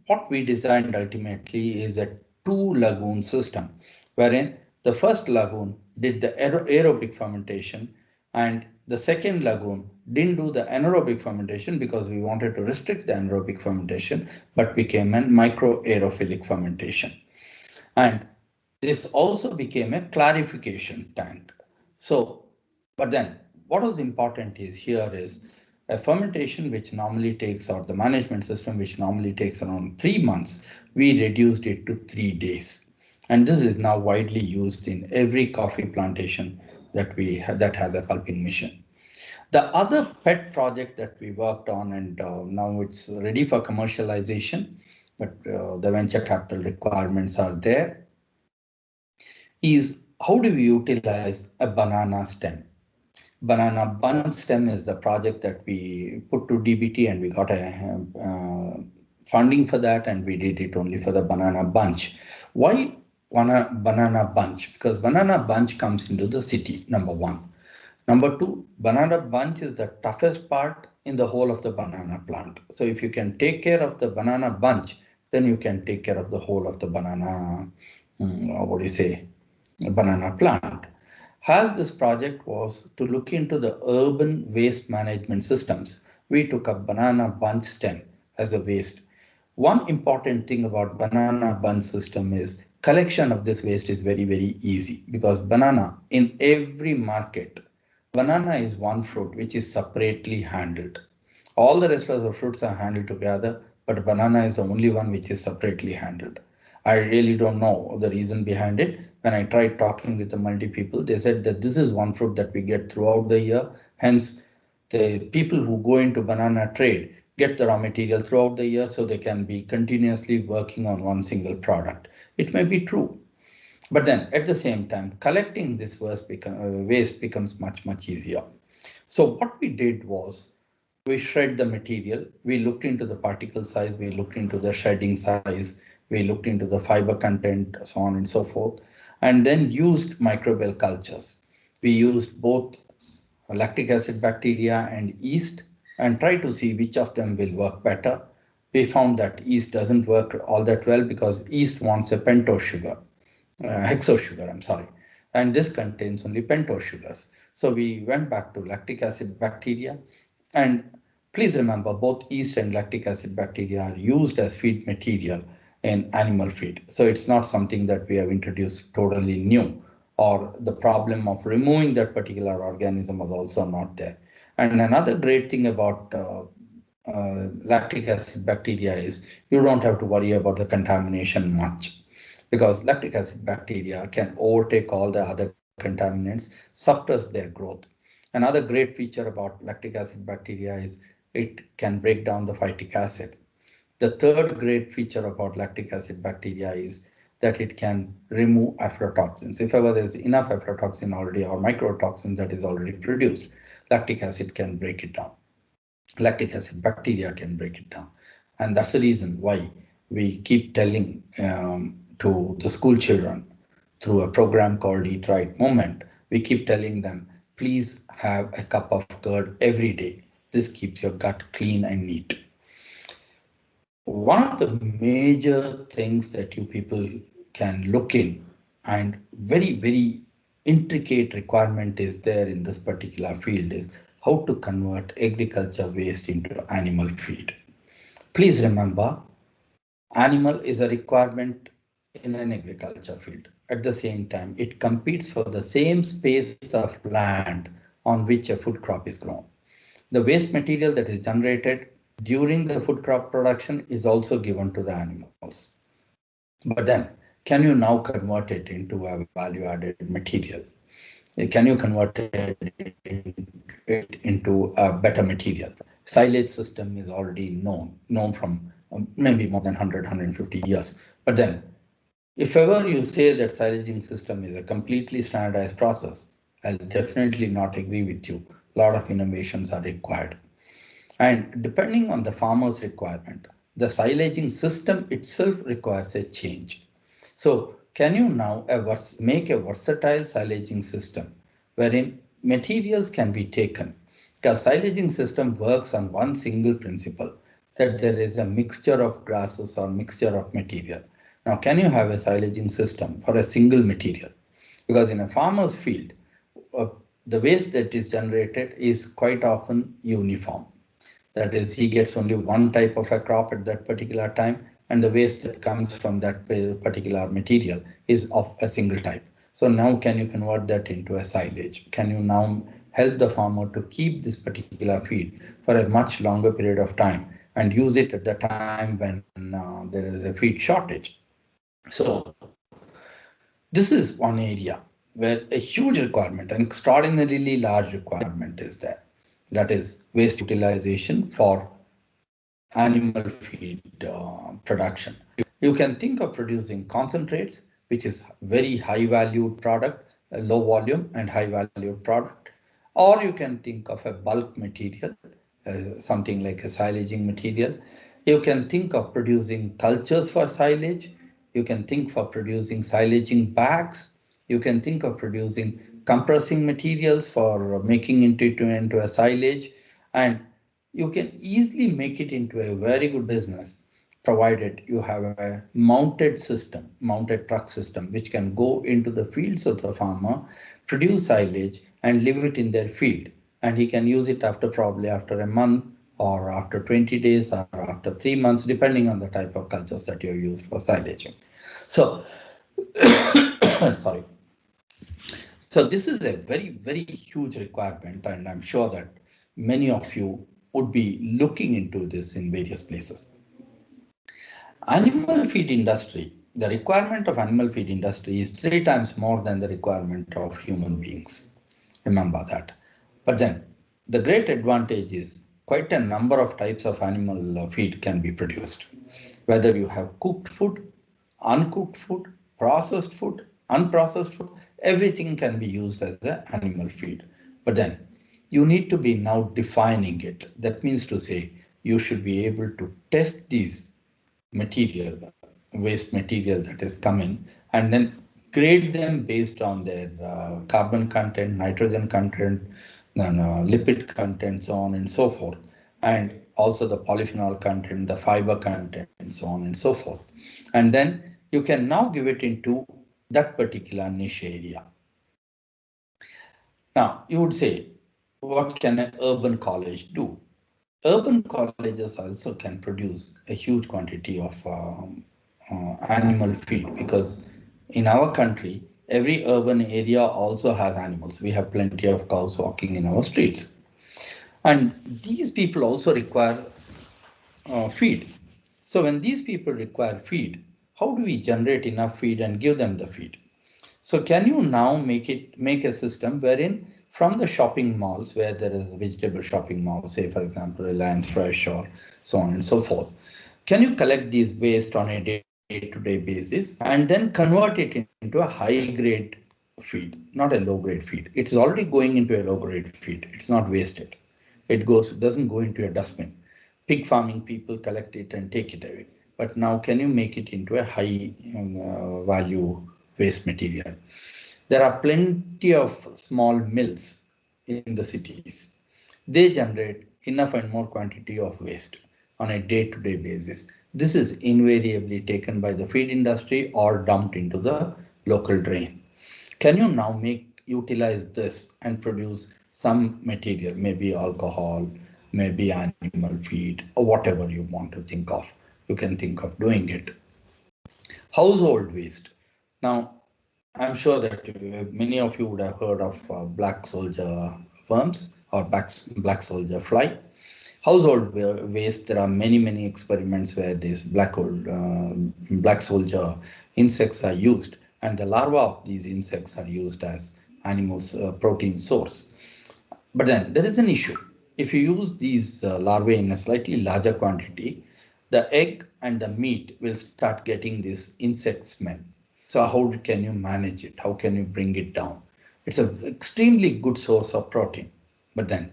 what we designed ultimately is a two lagoon system wherein the first lagoon did the aerobic fermentation and the second lagoon didn't do the anaerobic fermentation because we wanted to restrict the anaerobic fermentation, but became a microaerophilic fermentation. And this also became a clarification tank. So, but then what is important is here is a fermentation which normally takes, or the management system which normally takes around 3 months, we reduced it to 3 days. And this is now widely used in every coffee plantation that that has a pulping machine. The other pet project that we worked on, and now it's ready for commercialization, but the venture capital requirements are there, is how do we utilize a banana stem? Banana bunch stem is the project that we put to DBT, and we got a funding for that, and we did it only for the banana bunch. Why banana bunch? Because banana bunch comes into the city, number one. Number two, banana bunch is the toughest part in the whole of the banana plant. So if you can take care of the banana bunch, then you can take care of the whole of the banana, what do you say, banana plant. As this project was to look into the urban waste management systems, we took up banana bunch stem as a waste. One important thing about banana bunch system is collection of this waste is very, very easy because banana in every market, banana is one fruit which is separately handled. All the rest of the fruits are handled together, but banana is the only one which is separately handled. I really don't know the reason behind it. When I tried talking with the multi people, they said that this is one fruit that we get throughout the year. Hence, the people who go into banana trade get the raw material throughout the year so they can be continuously working on one single product. It may be true, but then at the same time, collecting this waste becomes much, much easier. So what we did was we shred the material, we looked into the particle size, we looked into the shredding size, we looked into the fiber content, so on and so forth, and then used microbial cultures. We used both lactic acid bacteria and yeast and try to see which of them will work better. We found that yeast doesn't work all that well because yeast wants a pentose sugar, hexose sugar, I'm sorry, and this contains only pentose sugars. So we went back to lactic acid bacteria, and please remember both yeast and lactic acid bacteria are used as feed material in animal feed. So it's not something that we have introduced totally new, or the problem of removing that particular organism was also not there. And another great thing about lactic acid bacteria is you don't have to worry about the contamination much because lactic acid bacteria can overtake all the other contaminants, suppress their growth. Another great feature about lactic acid bacteria is it can break down the phytic acid. The third great feature about lactic acid bacteria is that it can remove aflatoxins. If ever there's enough aflatoxin already or microtoxin that is already produced, lactic acid can break it down. Lactic acid bacteria can break it down. And that's the reason why we keep telling to the school children through a program called Eat Right Movement, we keep telling them, please have a cup of curd every day. This keeps your gut clean and neat. One of the major things that you people can look in, and very, very intricate requirement is there in this particular field, is how to convert agriculture waste into animal feed. Please remember, animal is a requirement in an agriculture field. At the same time, it competes for the same space of land on which a food crop is grown. The waste material that is generated during the food crop production is also given to the animals. But then, can you now convert it into a value-added material? Can you convert it into a better material? Silage system is already known from maybe more than 100, 150 years. But then, if ever you say that silaging system is a completely standardized process, I'll definitely not agree with you. A lot of innovations are required. And depending on the farmer's requirement, the silaging system itself requires a change. So can you now make a versatile silaging system wherein materials can be taken? The silaging system works on one single principle, that there is a mixture of grasses or mixture of material. Now, can you have a silaging system for a single material? Because in a farmer's field, uh, the waste that is generated is quite often uniform. That is, he gets only one type of a crop at that particular time, and the waste that comes from that particular material is of a single type. So now can you convert that into a silage? Can you now help the farmer to keep this particular feed for a much longer period of time and use it at the time when there is a feed shortage? So this is one area where a huge requirement, an extraordinarily large requirement is there. That is waste utilization for animal feed production. You can think of producing concentrates, which is very high valued product, a low volume and high valued product, or you can think of a bulk material, something like a silaging material. You can think of producing cultures for silage. You can think for producing silaging bags. You can think of producing compressing materials for making into a silage, and you can easily make it into a very good business provided you have a mounted system, mounted truck system, which can go into the fields of the farmer, produce silage and leave it in their field. And he can use it after probably after a month or after 20 days or after 3 months, depending on the type of cultures that you used for silaging. So, sorry. So this is a very, very huge requirement, and I'm sure that many of you would be looking into this in various places. Animal feed industry, the requirement of animal feed industry is 3 times more than the requirement of human beings. Remember that. But then the great advantage is quite a number of types of animal feed can be produced. Whether you have cooked food, uncooked food, processed food, unprocessed food, everything can be used as an animal feed. But then you need to be now defining it. That means to say you should be able to test these material, waste material that is coming, and then grade them based on their carbon content, nitrogen content, then lipid content, so on and so forth, and also the polyphenol content, the fiber content, and so on and so forth. And then you can now give it into that particular niche area. Now, you would say, what can an urban college do? Urban colleges also can produce a huge quantity of animal feed, because in our country, every urban area also has animals. We have plenty of cows walking in our streets. And these people also require feed. So when these people require feed, how do we generate enough feed and give them the feed? So can you now make a system wherein from the shopping malls where there is a vegetable shopping mall, say for example Reliance Fresh or so on and so forth, can you collect these waste on a day-to-day basis and then convert it into a high-grade feed, not a low-grade feed? It is already going into a low-grade feed. It's not wasted. Doesn't go into a dustbin. Pig farming people collect it and take it away. But now can you make it into a high value waste material? There are plenty of small mills in the cities. They generate enough and more quantity of waste on a day-to-day basis. This is invariably taken by the feed industry or dumped into the local drain. Can you now utilize this and produce some material, maybe alcohol, maybe animal feed, or whatever you want to think of. You can think of doing it. Household waste. Now, I'm sure that many of you would have heard of black soldier worms or black soldier fly. Household waste, there are many experiments where these black soldier insects are used, and the larvae of these insects are used as animals' protein source. But then there is an issue. If you use these larvae in a slightly larger quantity, the egg and the meat will start getting this insect smell. So how can you manage it? How can you bring it down? It's an extremely good source of protein, but then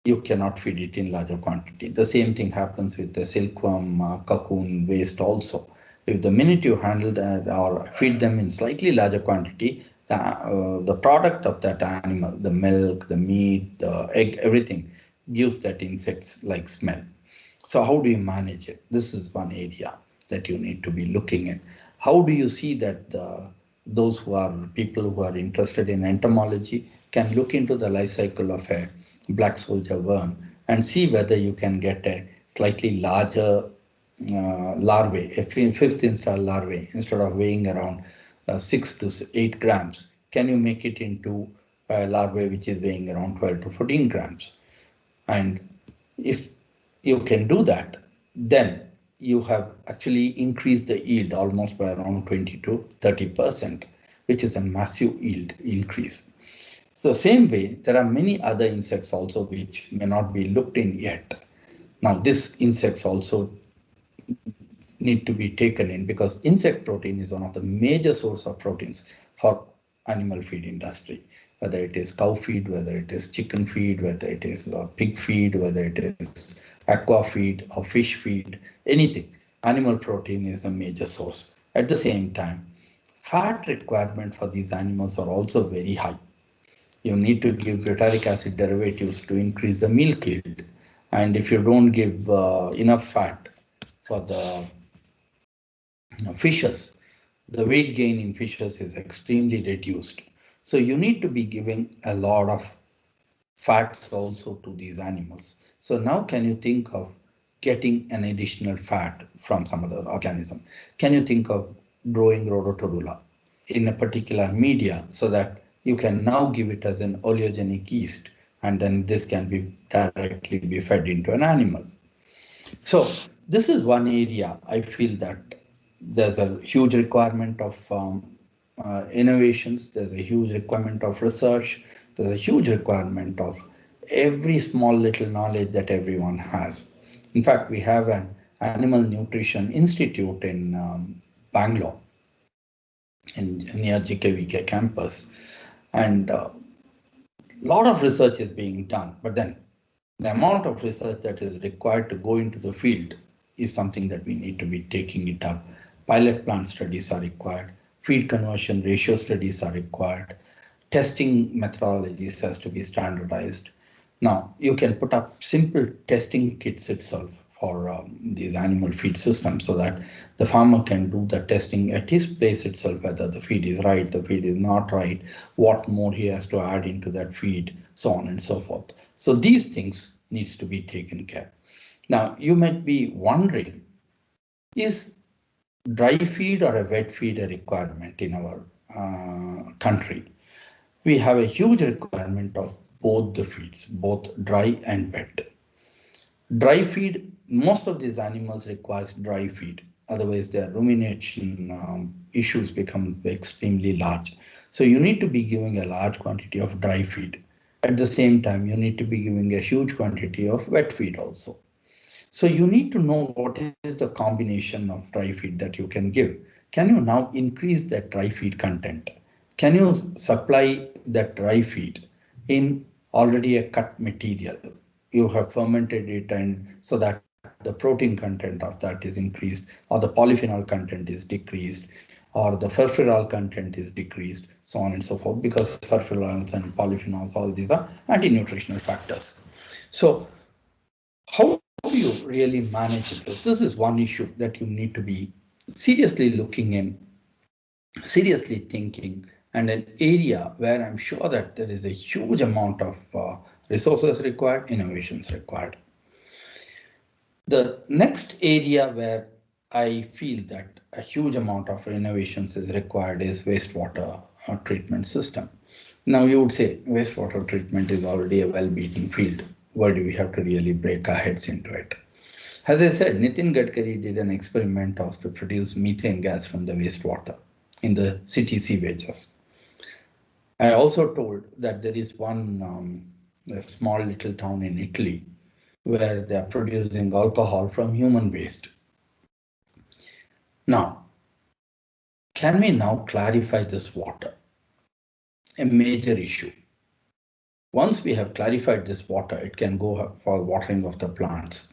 you cannot feed it in larger quantity. The same thing happens with the silkworm cocoon waste also. If the minute you handle that or feed them in slightly larger quantity, the product of that animal, the milk, the meat, the egg, everything gives that insects like smell. So how do you manage it? This is one area that you need to be looking at. How do you see that those who are people who are interested in entomology can look into the life cycle of a black soldier worm and see whether you can get a slightly larger larvae, a fifth install larvae, instead of weighing around 6 to 8 grams, can you make it into a larvae which is weighing around 12 to 14 grams? And if you can do that, then you have actually increased the yield almost by around 20 to 30%, which is a massive yield increase. So same way, there are many other insects also which may not be looked in yet. Now, these insects also need to be taken in because insect protein is one of the major source of proteins for animal feed industry, whether it is cow feed, whether it is chicken feed, whether it is pig feed, whether it is aqua feed or fish feed, anything. Animal protein is a major source. At the same time, fat requirement for these animals are also very high. You need to give butyric acid derivatives to increase the milk yield. And if you don't give enough fat for the fishes, the weight gain in fishes is extremely reduced. So you need to be giving a lot of fats also to these animals. So now can you think of getting an additional fat from some other organism? Can you think of growing rhodotorula in a particular media so that you can now give it as an oleogenic yeast, and then this can be directly be fed into an animal? So this is one area I feel that there's a huge requirement of innovations. There's a huge requirement of research. There's a huge requirement of every small little knowledge that everyone has. In fact, we have an Animal Nutrition Institute in Bangalore, near GKVK campus, and a lot of research is being done. But then the amount of research that is required to go into the field is something that we need to be taking it up. Pilot plant studies are required. Feed conversion ratio studies are required. Testing methodologies has to be standardized. Now, you can put up simple testing kits itself for these animal feed systems so that the farmer can do the testing at his place itself, whether the feed is right, the feed is not right, what more he has to add into that feed, so on and so forth. So these things needs to be taken care. Now, you might be wondering, is dry feed or a wet feed a requirement in our country? We have a huge requirement of both the feeds, both dry and wet. Dry feed, most of these animals requires dry feed. Otherwise, their rumination issues become extremely large. So you need to be giving a large quantity of dry feed. At the same time, you need to be giving a huge quantity of wet feed also. So you need to know what is the combination of dry feed that you can give. Can you now increase that dry feed content? Can you supply that dry feed in already a cut material? You have fermented it, and so that the protein content of that is increased, or the polyphenol content is decreased, or the furfural content is decreased, so on and so forth, because furfurols and polyphenols, all these are anti-nutritional factors. So how do you really manage this? This is one issue that you need to be seriously looking in, seriously thinking, and an area where I'm sure that there is a huge amount of resources required, innovations required. The next area where I feel that a huge amount of innovations is required is wastewater treatment system. Now you would say wastewater treatment is already a well-beaten field. Why do we have to really break our heads into it? As I said, Nitin Gadkari did an experiment of to produce methane gas from the wastewater in the city sewages. I also told that there is one a small little town in Italy where they are producing alcohol from human waste. Now, can we now clarify this water? A major issue. Once we have clarified this water, it can go for watering of the plants,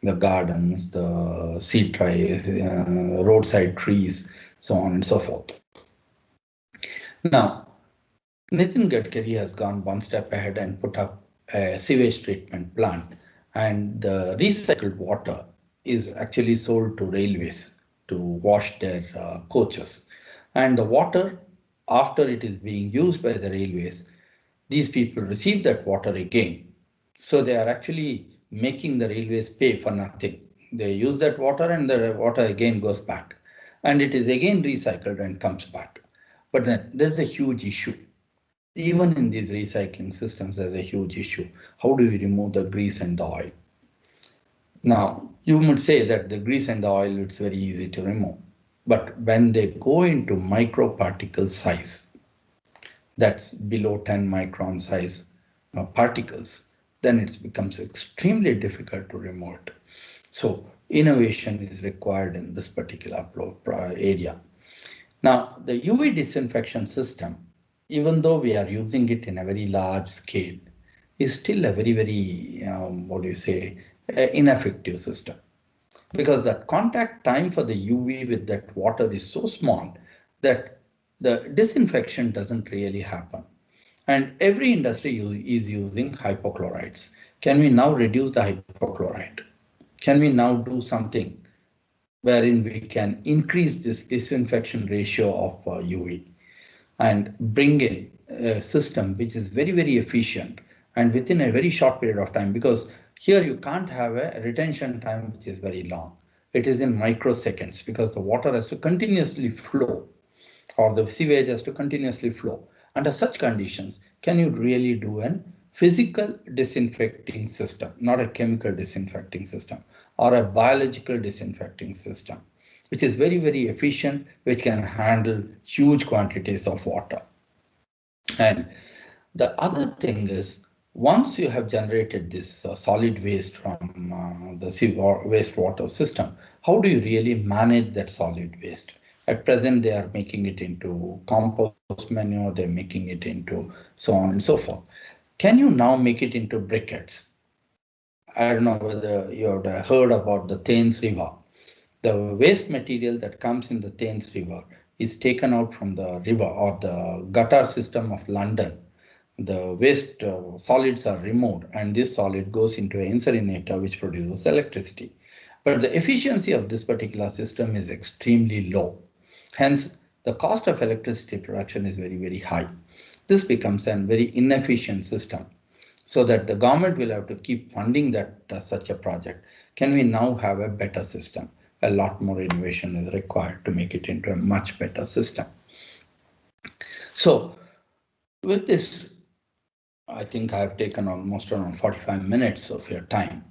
the gardens, the seed trays, roadside trees, so on and so forth. Now, Nitin Gadkari has gone one step ahead and put up a sewage treatment plant, and the recycled water is actually sold to railways to wash their coaches. And the water, after it is being used by the railways, these people receive that water again. So they are actually making the railways pay for nothing. They use that water and the water again goes back. And it is again recycled and comes back. But then there's a huge issue. Even in these recycling systems, there's a huge issue. How do we remove the grease and the oil? Now, you would say that the grease and the oil, it's very easy to remove. But when they go into microparticle size, that's below 10 micron size particles, then it becomes extremely difficult to remove it. So innovation is required in this particular area. Now, the UV disinfection system, even though we are using it in a very large scale, is still a very, ineffective system. Because the contact time for the UV with that water is so small that the disinfection doesn't really happen. And every industry is using hypochlorites. Can we now reduce the hypochlorite? Can we now do something wherein we can increase this disinfection ratio of UV and bring in a system which is very efficient and within a very short period of time, because here you can't have a retention time which is very long. It is in microseconds because the water has to continuously flow, or the sewage has to continuously flow. Under such conditions, can you really do a physical disinfecting system, not a chemical disinfecting system, or a biological disinfecting system, which is very efficient, which can handle huge quantities of water? And the other thing is, once you have generated this solid waste from the wastewater system, how do you really manage that solid waste? At present, they are making it into compost manure, they're making it into so on and so forth. Can you now make it into briquettes? I don't know whether you have heard about the Thames River. The waste material that comes in the Thames River is taken out from the river or the gutter system of London. The waste solids are removed and this solid goes into an incinerator which produces electricity. But the efficiency of this particular system is extremely low. Hence, the cost of electricity production is very high. This becomes a very inefficient system, so that the government will have to keep funding that such a project. Can we now have a better system? A lot more innovation is required to make it into a much better system. So with this, I think I've taken almost around 45 minutes of your time.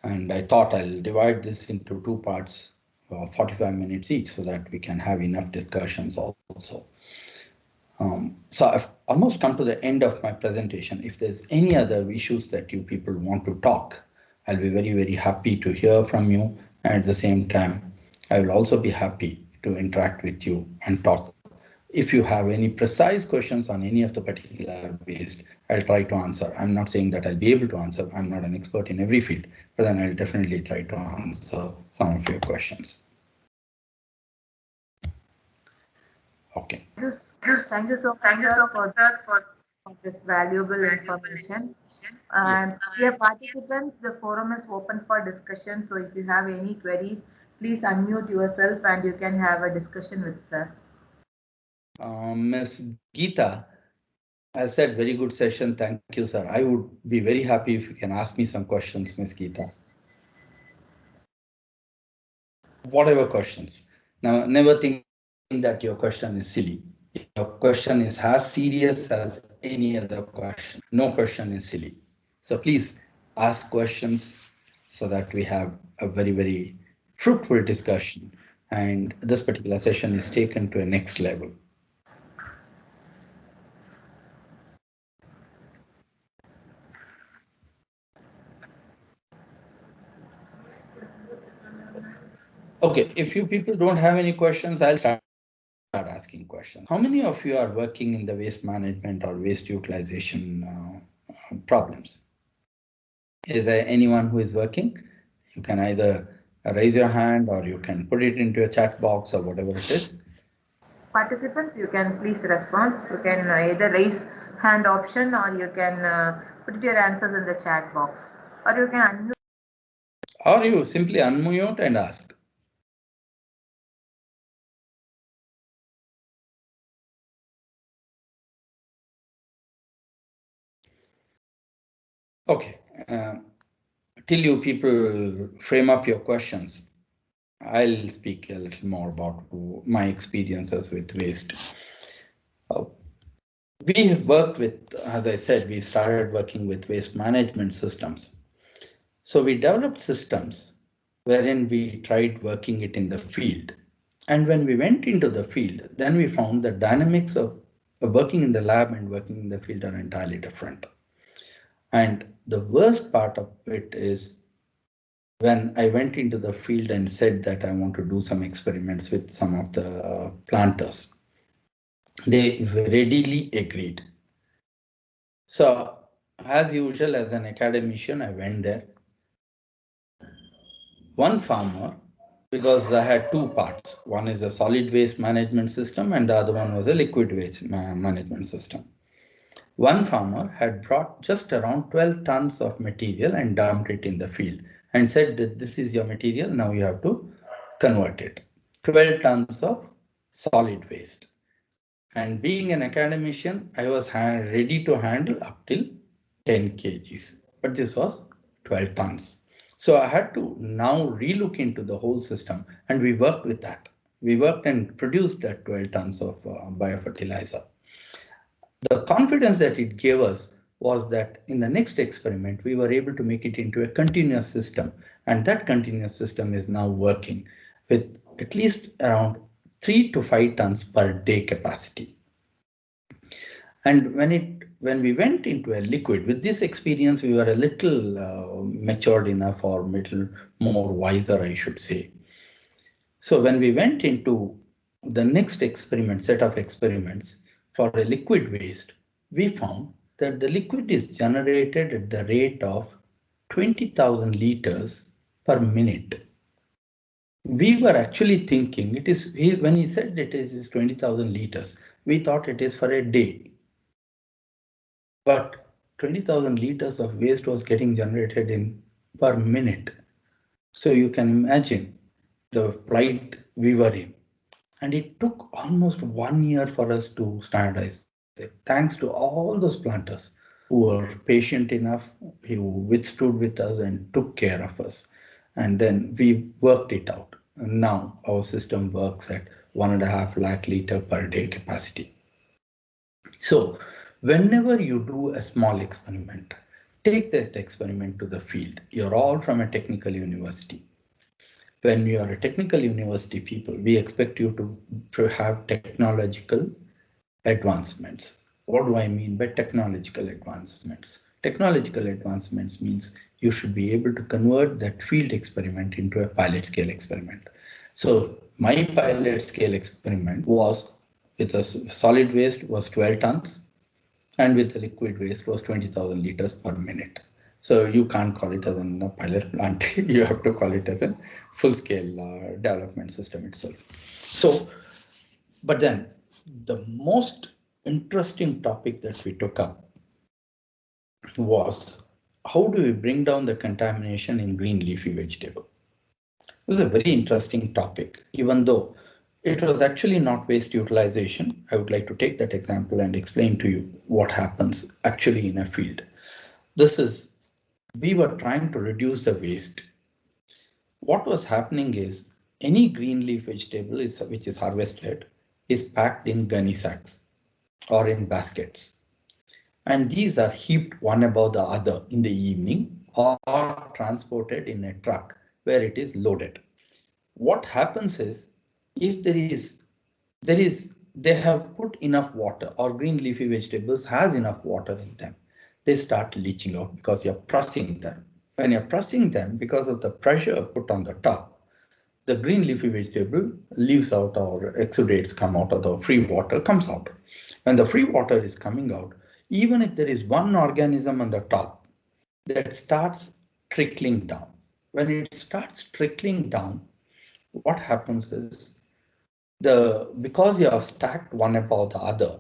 And I thought I'll divide this into two parts, 45 minutes each, so that we can have enough discussions also. So I've almost come to the end of my presentation. If there's any other issues that you people want to talk, I'll be very happy to hear from you. And at the same time, I will also be happy to interact with you and talk. If you have any precise questions on any of the particular waste, I'll try to answer. I'm not saying that I'll be able to answer. I'm not an expert in every field, but then I'll definitely try to answer some of your questions. Okay. Thank you so much for this valuable information. And dear participants, the forum is open for discussion. So if you have any queries, please unmute yourself and you can have a discussion with sir. Ms. Geeta has said very good session. Thank you, sir. I would be very happy if you can ask me some questions, Ms. Geeta. Whatever questions. Now, never think that your question is silly. Your question is as serious as any other question. No question is silly. So please ask questions so that we have a very fruitful discussion. And this particular session is taken to a next level. Okay, if you people don't have any questions, I'll start asking questions. How many of you are working in the waste management or waste utilization problems? Is there anyone who is working? You can either raise your hand or you can put it into a chat box or whatever it is. Participants, you can please respond. You can either raise hand option or you can put your answers in the chat box, or you can unmute. Or you simply unmute and ask. Okay, till you people frame up your questions, I'll speak a little more about my experiences with waste. We have worked with, as I said, we started working with waste management systems. So we developed systems wherein we tried working it in the field. And when we went into the field, then we found the dynamics of working in the lab and working in the field are entirely different. And the worst part of it is when I went into the field and said that I want to do some experiments with some of the planters, they readily agreed. So as usual, as an academician, I went there. One farmer, because I had two parts. One is a solid waste management system and the other one was a liquid waste management system. One farmer had brought just around 12 tons of material and dumped it in the field and said that this is your material, now you have to convert it. 12 tons of solid waste. And being an academician, I was ready to handle up till 10 kgs, but this was 12 tons. So I had to now relook into the whole system and we worked with that. We worked and produced that 12 tons of biofertilizer. The confidence that it gave us was that in the next experiment, we were able to make it into a continuous system. And that continuous system is now working with at least around 3 to 5 tons per day capacity. And when we went into a liquid, with this experience, we were a little matured enough or little more wiser, I should say. So when we went into the next experiment, set of experiments for a liquid waste, we found that the liquid is generated at the rate of 20,000 liters per minute. We were actually thinking it is, when he said it is 20,000 liters, we thought it is for a day. But 20,000 liters of waste was getting generated in per minute. So you can imagine the plight we were in. And it took almost 1 year for us to standardize it, thanks to all those planters who were patient enough, who withstood with us and took care of us. And then we worked it out. And now our system works at 1.5 lakh liter per day capacity. So whenever you do a small experiment, take that experiment to the field. You're all from a technical university. When you are a technical university people, we expect you to have technological advancements. What do I mean by technological advancements? Technological advancements means you should be able to convert that field experiment into a pilot scale experiment. So my pilot scale experiment was with a solid waste was 12 tons and with the liquid waste was 20,000 liters per minute. So you can't call it as a pilot plant. You have to call it as a full-scale development system itself. So, but then the most interesting topic that we took up was how do we bring down the contamination in green leafy vegetable? This is a very interesting topic, even though It was actually not waste utilization. I would like to take that example and explain to you what happens actually in a field. This is, we were trying to reduce the waste. What was happening is any green leaf vegetable which is harvested is packed in gunny sacks or in baskets. And these are heaped one above the other in the evening or transported in a truck where it is loaded. What happens is, if they have put enough water, or green leafy vegetables has enough water in them, they start leaching out because you're pressing them. When you're pressing them, because of the pressure put on the top, the green leafy vegetable leaves out or exudates come out, or the free water comes out. When the free water is coming out, even if there is one organism on the top, that starts trickling down. When it starts trickling down, what happens is, because you have stacked one above the other,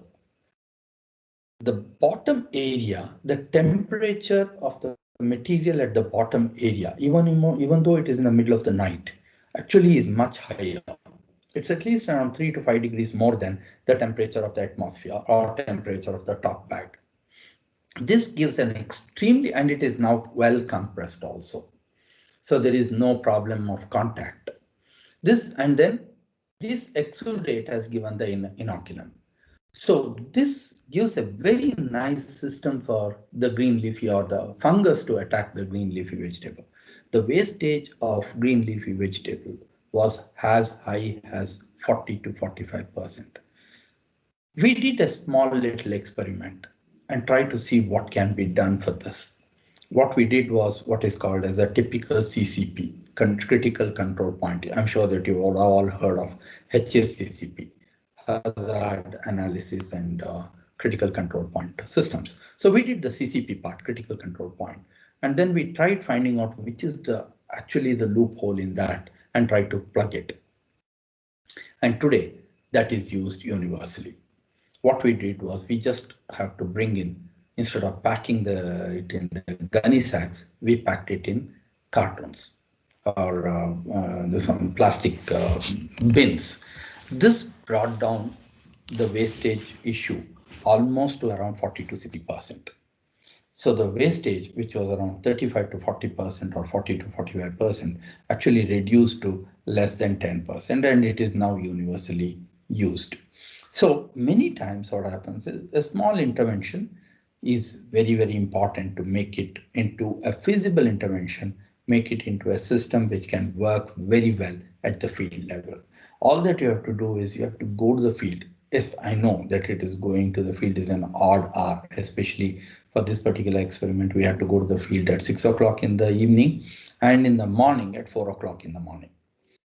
the bottom area, the temperature of the material at the bottom area, even though it is in the middle of the night, actually is much higher. It's at least around 3 to 5 degrees more than the temperature of the atmosphere or temperature of the top bag. This gives an extremely, and it is now well compressed also. So there is no problem of contact. And then this exudate has given the inoculum. So this gives a very nice system for the green leafy or the fungus to attack the green leafy vegetable. The wastage of green leafy vegetable was as high as 40 to 45%. We did a small little experiment and tried to see what can be done for this. What we did was what is called as a typical CCP, critical control point. I'm sure that you all heard of HACCP, hazard analysis and critical control point systems. So we did the CCP part, critical control point, and then we tried finding out which is actually the loophole in that and tried to plug it. And today that is used universally. What we did was we just have to bring in, instead of packing it in the gunny sacks, we packed it in cartons or some plastic bins. This brought down the wastage issue almost to around 40 to 60%. So the wastage, which was around 35 to 40% or 40 to 45%, actually reduced to less than 10%, and it is now universally used. So many times what happens is a small intervention is very, very important to make it into a feasible intervention, make it into a system which can work very well at the field level. All that you have to do is you have to go to the field. Yes, I know that it is going to the field is an odd hour, especially for this particular experiment. We have to go to the field at 6 o'clock in the evening and in the morning at 4 o'clock in the morning,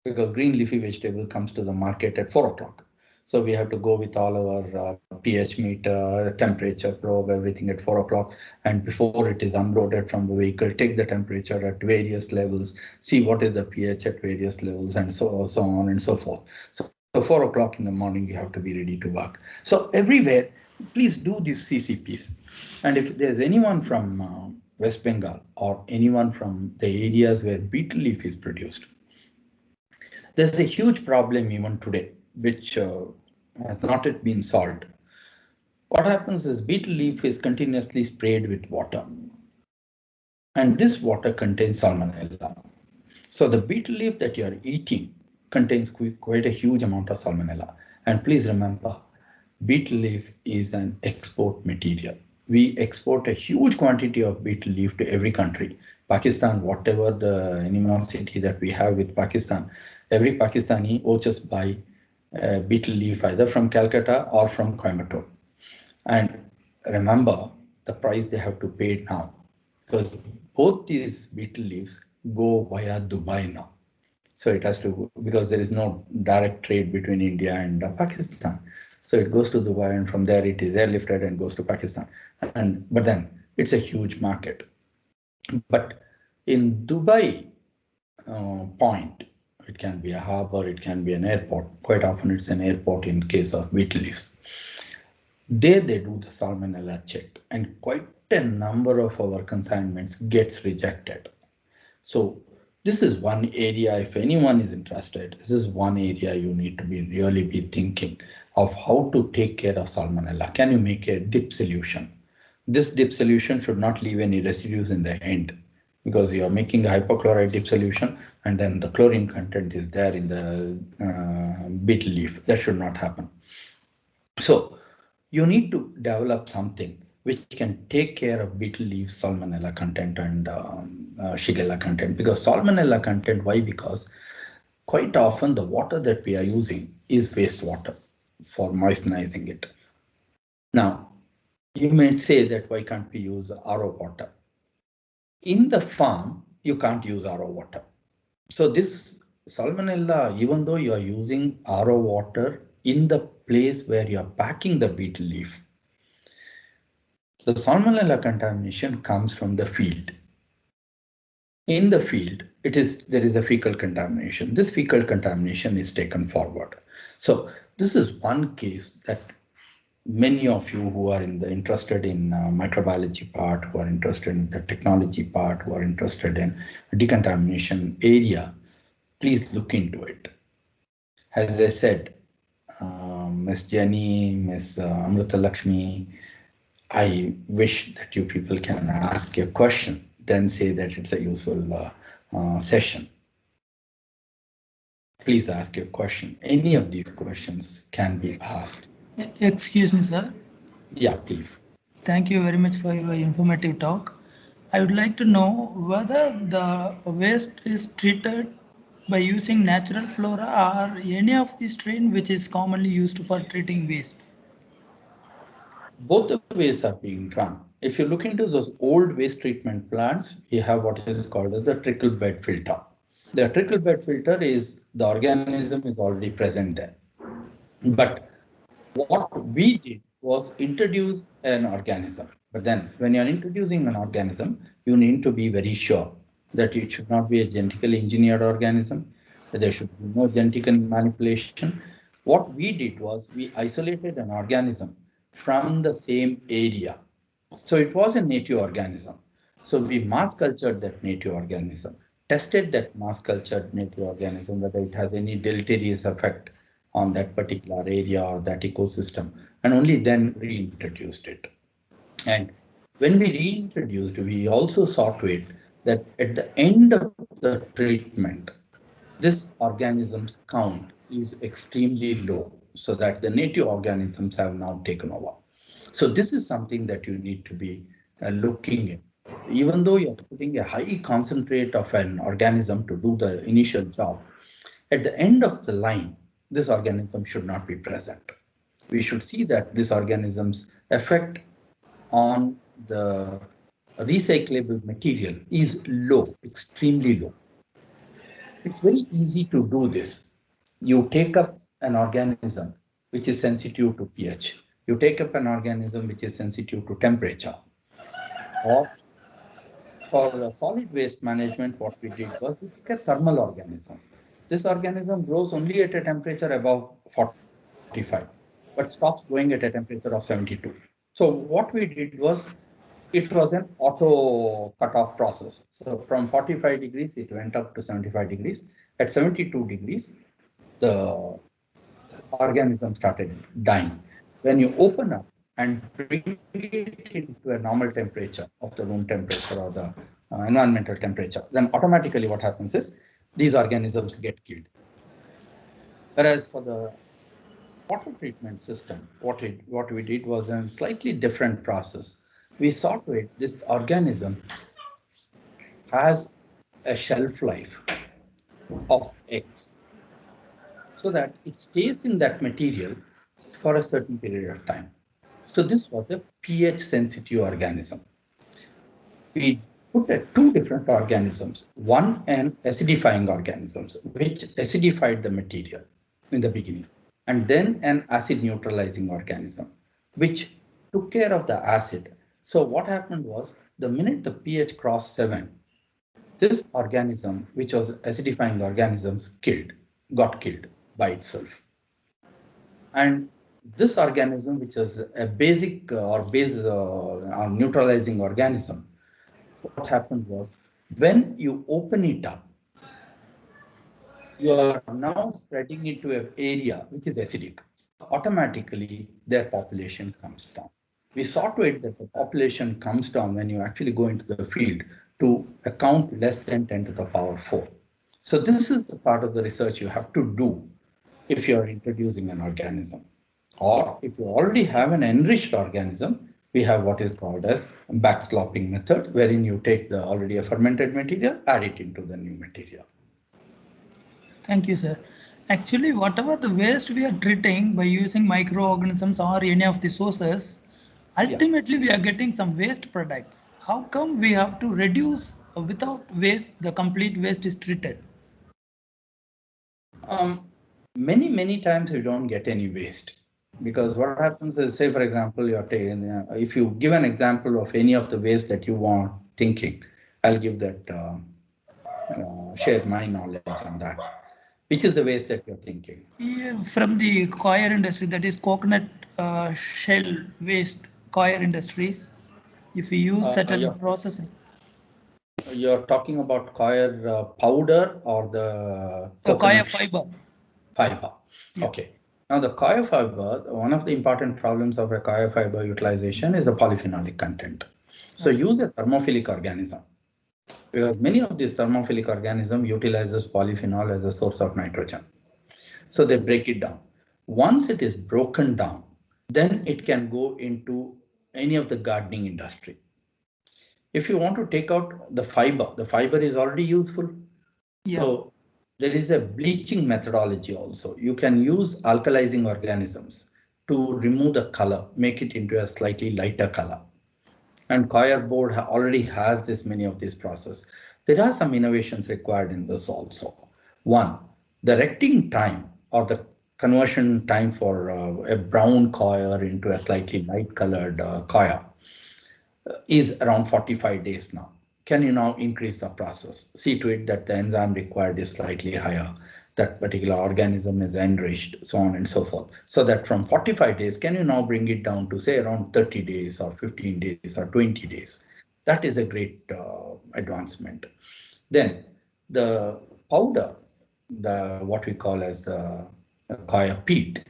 because green leafy vegetable comes to the market at 4 o'clock. So we have to go with all our pH meter, temperature probe, everything at 4 o'clock. And before it is unloaded from the vehicle, take the temperature at various levels, see what is the pH at various levels, and so on and so forth. So 4 o'clock in the morning, you have to be ready to work. So everywhere, please do these CCPs. And if there's anyone from West Bengal or anyone from the areas where betel leaf is produced, there's a huge problem even today, which has not yet been solved. What happens is betel leaf is continuously sprayed with water, and this water contains salmonella. So the betel leaf that you are eating contains quite a huge amount of salmonella. And please remember, betel leaf is an export material. We export a huge quantity of betel leaf to every country. Pakistan, whatever the animosity that we have with Pakistan, every Pakistani watches buy betel leaf either from Calcutta or from Coimbatore. And remember the price they have to pay now, because both these betel leaves go via Dubai now. So it has to, because there is no direct trade between India and Pakistan. So it goes to Dubai, and from there it is airlifted and goes to Pakistan. But then it's a huge market. But in Dubai point, it can be a harbor, it can be an airport. Quite often it's an airport in case of betel leaves. There they do the salmonella check, and quite a number of our consignments gets rejected. So This is one area, if anyone is interested, this is one area you need to really be thinking of how to take care of Salmonella. Can you make a dip solution? This dip solution should not leave any residues in the end, because you are making a hypochlorite dip solution and then the chlorine content is there in the beetle leaf. That should not happen. So you need to develop something which can take care of beetle leaf salmonella content and shigella content. Because salmonella content, why? Because quite often the water that we are using is wastewater for moistenizing it. Now, you may say that why can't we use RO water? In the farm, you can't use RO water. So this salmonella, even though you are using RO water in the place where you are packing the beetle leaf, the salmonella contamination comes from the field. In the field, there is a fecal contamination. This fecal contamination is taken forward. So this is one case that many of you who are interested in microbiology part, who are interested in the technology part, who are interested in decontamination area, please look into it. As I said, Ms. Jenny, Ms. Amrita Lakshmi, I wish that you people can ask a question, then say that it's a useful session. Please ask your question. Any of these questions can be asked. Excuse me, sir. Yeah, please. Thank you very much for your informative talk. I would like to know whether the waste is treated by using natural flora or any of the strain which is commonly used for treating waste. Both the ways are being done. If you look into those old waste treatment plants, we have what is called as the trickle bed filter. The trickle bed filter is the organism is already present there. But what we did was introduce an organism. But then when you're introducing an organism, you need to be very sure that it should not be a genetically engineered organism, that there should be no genetic manipulation. What we did was we isolated an organism from the same area. So it was a native organism. So we mass cultured that native organism, tested that mass cultured native organism, whether it has any deleterious effect on that particular area or that ecosystem, and only then reintroduced it. And when we reintroduced, we also saw to it that at the end of the treatment, this organism's count is extremely low, so that the native organisms have now taken over. So this is something that you need to be looking at. Even though you're putting a high concentrate of an organism to do the initial job, at the end of the line, this organism should not be present. We should see that this organism's effect on the recyclable material is low, extremely low. It's very easy to do this. You take up an organism which is sensitive to pH. You take up an organism which is sensitive to temperature. Or for solid waste management, what we did was we took a thermal organism. This organism grows only at a temperature above 45, but stops growing at a temperature of 72. So what we did was, it was an auto cutoff process. So from 45 degrees, it went up to 75 degrees. At 72 degrees, the organism started dying. When you open up and bring it into a normal temperature of the room temperature or the environmental temperature, then automatically what happens is these organisms get killed. Whereas for the water treatment system, what we did was a slightly different process. We saw to it this organism has a shelf life of X, so that it stays in that material for a certain period of time. So this was a pH sensitive organism. We put two different organisms, one an acidifying organisms, which acidified the material in the beginning, and then an acid neutralizing organism, which took care of the acid. So what happened was, the minute the pH crossed 7, this organism, which was acidifying organisms, got killed by itself. And this organism, which is a basic or neutralizing organism, what happened was, when you open it up, you are now spreading into an area which is acidic. So automatically their population comes down. We saw to it that the population comes down when you actually go into the field to a count less than 10 to the power 4. So this is the part of the research you have to do if you are introducing an organism. Or if you already have an enriched organism, we have what is called as backslopping method, wherein you take the already a fermented material, add it into the new material. Thank you, sir. Actually, whatever the waste we are treating by using microorganisms or any of the sources, Yeah. ultimately we are getting some waste products. How come we have to reduce without waste, the complete waste is treated? Many times you don't get any waste, because what happens is, say for example, you're taking, if you give an example of any of the waste that you want thinking, I'll give that, share my knowledge on that. Which is the waste that you're thinking? From the coir industry, that is coconut shell waste, coir industries, if we use certain You're, processing, you're talking about coir powder or the the coir coconut shell? fiber. Fiber. Yeah. Okay. Now the coir fiber, one of the important problems of a coir fiber utilization is the polyphenolic content. So use a thermophilic organism, because many of these thermophilic organisms utilizes polyphenol as a source of nitrogen. So they break it down. Once it is broken down, then it can go into any of the gardening industry. If you want to take out the fiber is already useful. Yeah. So there is a bleaching methodology also. You can use alkalizing organisms to remove the color, make it into a slightly lighter color. And coir board already has this many of these processes. There are some innovations required in this also. One, the recting time or the conversion time for a brown coir into a slightly light colored coir is around 45 days now. Can you now increase the process? See to it that the enzyme required is slightly higher, that particular organism is enriched, so on and so forth. So that from 45 days, can you now bring it down to say around 30 days or 15 days or 20 days? That is a great advancement. Then the powder, the what we call as the coir peat.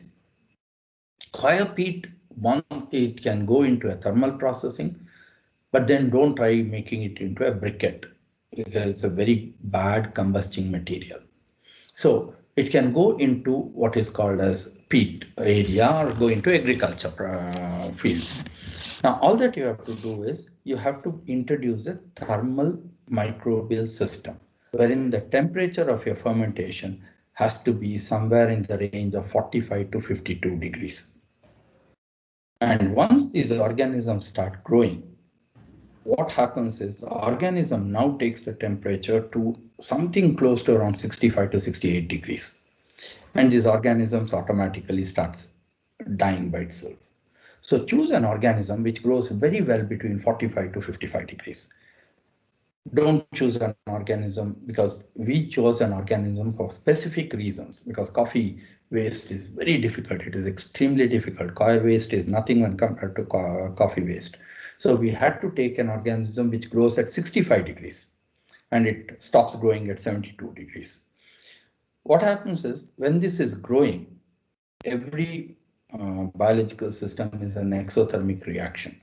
Coir peat, once it can go into a thermal processing, but then don't try making it into a briquette, because it's a very bad combusting material. So it can go into what is called as peat area or go into agriculture fields. Now, all that you have to do is you have to introduce a thermal microbial system, wherein the temperature of your fermentation has to be somewhere in the range of 45 to 52 degrees. And once these organisms start growing, what happens is the organism now takes the temperature to something close to around 65 to 68 degrees. And these organisms automatically starts dying by itself. So choose an organism which grows very well between 45 to 55 degrees. Don't choose an organism, because we chose an organism for specific reasons, because coffee waste is very difficult. It is extremely difficult. Coir waste is nothing when compared to coffee waste. So we had to take an organism which grows at 65 degrees and it stops growing at 72 degrees. What happens is when this is growing, every biological system is an exothermic reaction.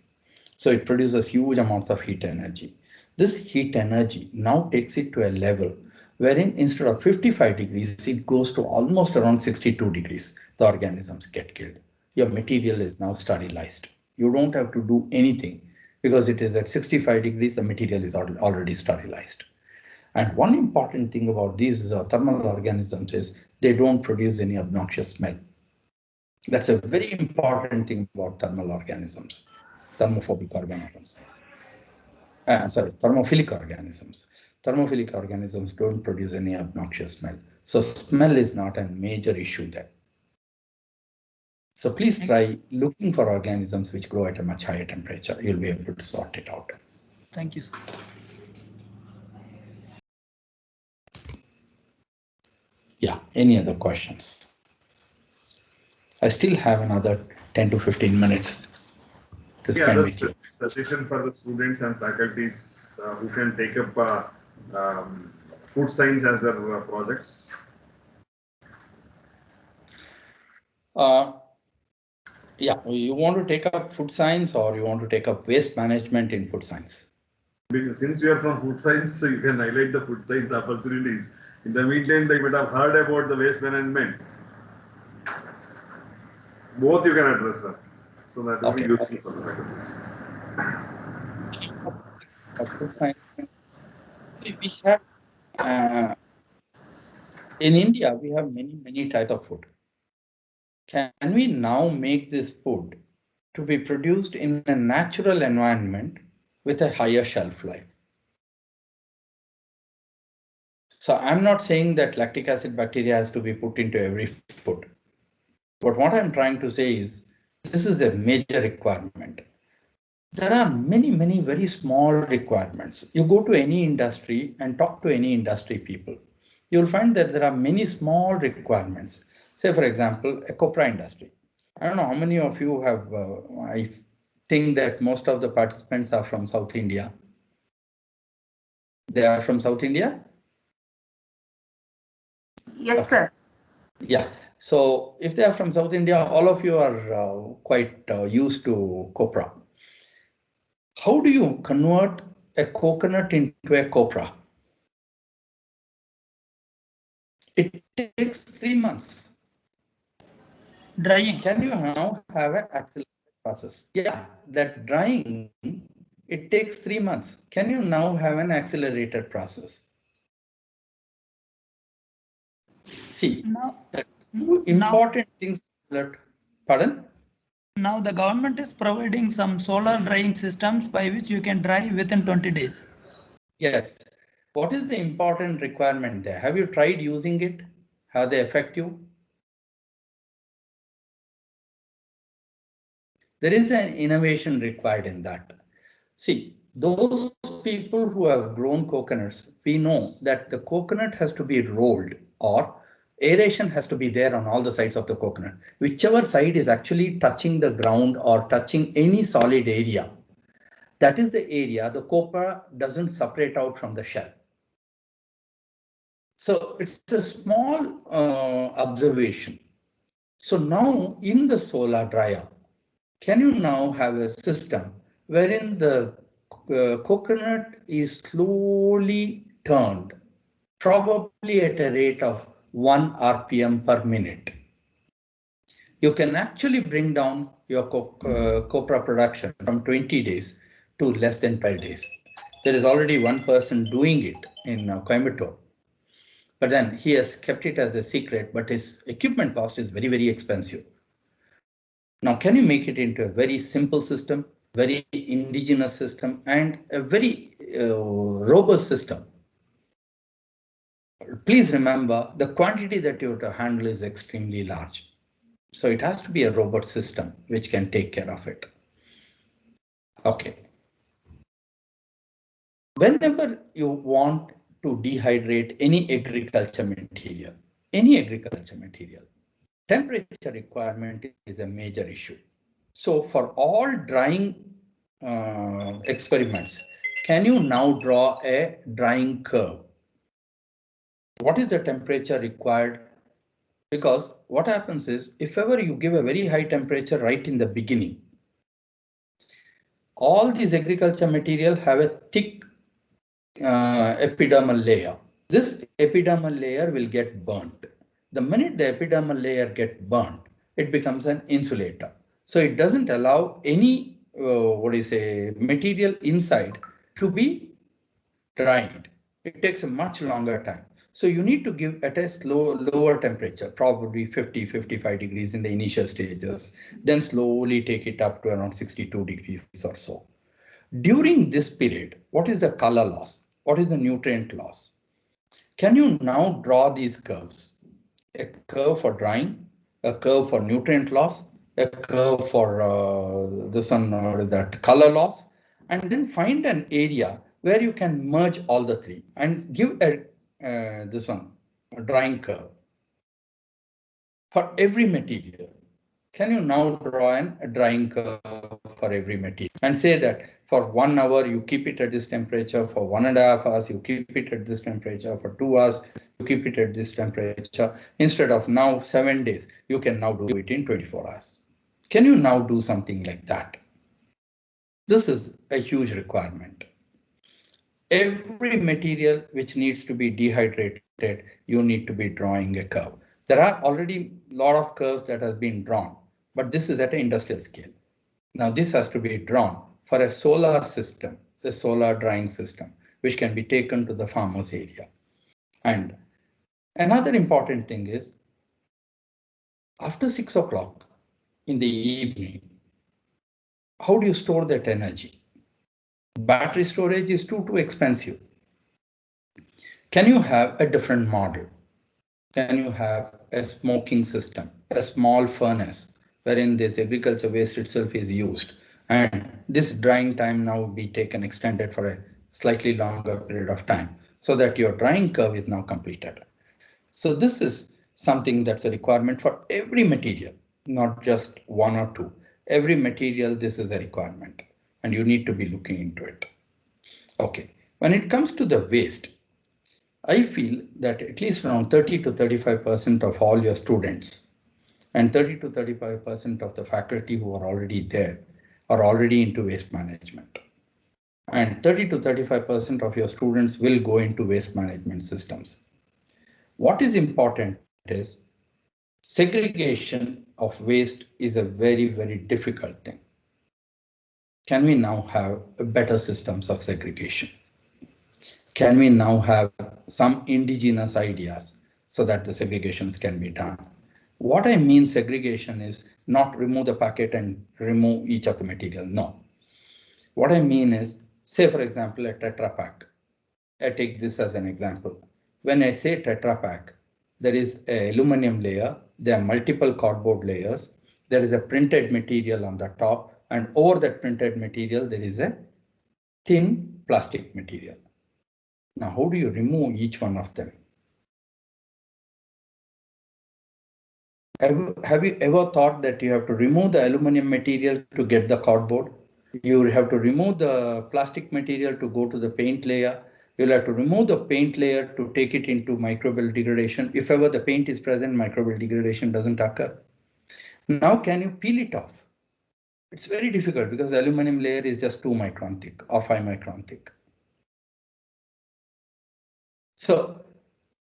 So it produces huge amounts of heat energy. This heat energy now takes it to a level wherein instead of 55 degrees, it goes to almost around 62 degrees. The organisms get killed. Your material is now sterilized. You don't have to do anything, because it is at 65 degrees, the material is already sterilized. And one important thing about these thermal organisms is they don't produce any obnoxious smell. That's a very important thing about thermal organisms, thermophobic organisms. Thermophilic organisms. Thermophilic organisms don't produce any obnoxious smell. So smell is not a major issue there. So please try looking for organisms which grow at a much higher temperature. You'll be able to sort it out. Thank you, sir. Yeah, any other questions? I still have another 10 to 15 minutes to Any spend other with you. specific suggestion for the students and faculties who can take up food science as their projects? Yeah, you want to take up food science or you want to take up waste management in food science? Because since you are from food science, so you can highlight the food science opportunities. In the meantime, they might have heard about the waste management. Both you can address them. So that will be useful for the faculties. Food science. See, we have in India, we have many types of food. Can we now make this food to be produced in a natural environment with a higher shelf life? So I'm not saying that lactic acid bacteria has to be put into every food. But what I'm trying to say is this is a major requirement. There are many very small requirements. You go to any industry and talk to any industry people. You'll find that there are many small requirements. Say, for example, a copra industry. I don't know how many of you have, I think that most of the participants are from South India. They are from South India? Yes, sir. Yeah. So if they are from South India, all of you are quite used to copra. How do you convert a coconut into a copra? It takes 3 months. Drying. Can you now have an accelerated process? Yeah, that drying, it takes 3 months. Can you now have an accelerated process? See, the two important things that, pardon? Now the government is providing some solar drying systems by which you can dry within 20 days. Yes. What is the important requirement there? Have you tried using it? Are they effective? There is an innovation required in that. See, those people who have grown coconuts, we know that the coconut has to be rolled or aeration has to be there on all the sides of the coconut. Whichever side is actually touching the ground or touching any solid area, that is the area the copra doesn't separate out from the shell. So it's a small observation. So now in the solar dryer, can you now have a system wherein the coconut is slowly turned, probably at a rate of 1 RPM per minute? You can actually bring down your copra production from 20 days to less than 12 days. There is already one person doing it in Coimbatore. But then he has kept it as a secret, but his equipment cost is very expensive. Now, can you make it into a very simple system, very indigenous system, and a very robust system? Please remember the quantity that you have to handle is extremely large. So it has to be a robot system which can take care of it. Okay. Whenever you want to dehydrate any agriculture material, temperature requirement is a major issue. So for all drying experiments, can you now draw a drying curve? What is the temperature required? Because what happens is, if ever you give a very high temperature right in the beginning, all these agriculture material have a thick epidermal layer. This epidermal layer will get burnt. The minute the epidermal layer gets burnt, it becomes an insulator. So it doesn't allow any material inside to be dried. It takes a much longer time. So you need to give at a lower temperature, probably 50-55 degrees in the initial stages, then slowly take it up to around 62 degrees or so. During this period, what is the color loss? What is the nutrient loss? Can you now draw these curves? A curve for drying, a curve for nutrient loss, a curve for that color loss, and then find an area where you can merge all the three and give a drying curve for every material. Can you now draw a drying curve for every material and say that for 1 hour you keep it at this temperature, for 1.5 hours you keep it at this temperature, for 2 hours you keep it at this temperature. Instead of now 7 days, you can now do it in 24 hours. Can you now do something like that? This is a huge requirement. Every material which needs to be dehydrated, you need to be drawing a curve. There are already a lot of curves that have been drawn, but this is at an industrial scale. Now this has to be drawn for a solar system, the solar drying system, which can be taken to the farmer's area. And another important thing is, after 6 o'clock in the evening, how do you store that energy? Battery storage is too expensive. Can you have a different model? Can you have a smoking system, a small furnace wherein this agriculture waste itself is used, and this drying time now be taken extended for a slightly longer period of time so that your drying curve is now completed. So this is something that's a requirement for every material, not just one or two. Every material, this is a requirement, and you need to be looking into it. Okay, when it comes to the waste, I feel that at least around 30 to 35% of all your students and 30 to 35% of the faculty who are already there are already into waste management. And 30 to 35% of your students will go into waste management systems. What is important is segregation of waste is a very difficult thing. Can we now have better systems of segregation? Can we now have some indigenous ideas so that the segregations can be done? What I mean segregation is not remove the packet and remove each of the material. No. What I mean is, say for example, a Tetra Pak. I take this as an example. When I say Tetra Pak, there is an aluminum layer, there are multiple cardboard layers, there is a printed material on the top, and over that printed material, there is a thin plastic material. Now, how do you remove each one of them? Have you ever thought that you have to remove the aluminum material to get the cardboard? You have to remove the plastic material to go to the paint layer. You'll have to remove the paint layer to take it into microbial degradation. If ever the paint is present, microbial degradation doesn't occur. Now, can you peel it off? It's very difficult because the aluminum layer is just 2 micron thick or 5 micron thick. So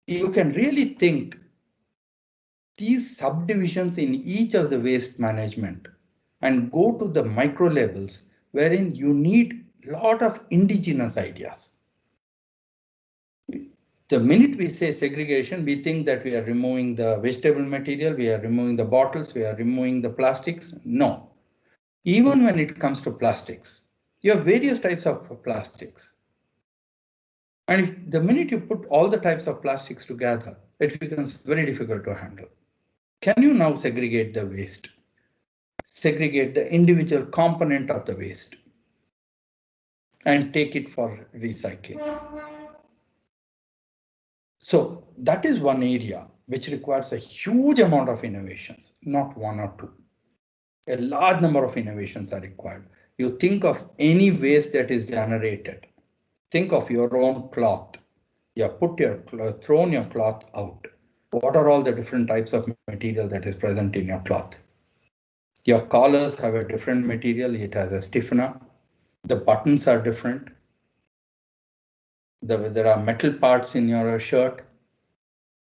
you can really think these subdivisions in each of the waste management and go to the micro levels wherein you need a lot of indigenous ideas. The minute we say segregation, we think that we are removing the vegetable material, we are removing the bottles, we are removing the plastics. No. Even when it comes to plastics, you have various types of plastics. And if the minute you put all the types of plastics together, it becomes very difficult to handle. Can you now segregate the waste? Segregate the individual component of the waste and take it for recycling. So that is one area which requires a huge amount of innovations, not one or two. A large number of innovations are required. You think of any waste that is generated. Think of your own cloth. You have thrown your cloth out. What are all the different types of material that is present in your cloth? Your collars have a different material. It has a stiffener. The buttons are different. There are metal parts in your shirt.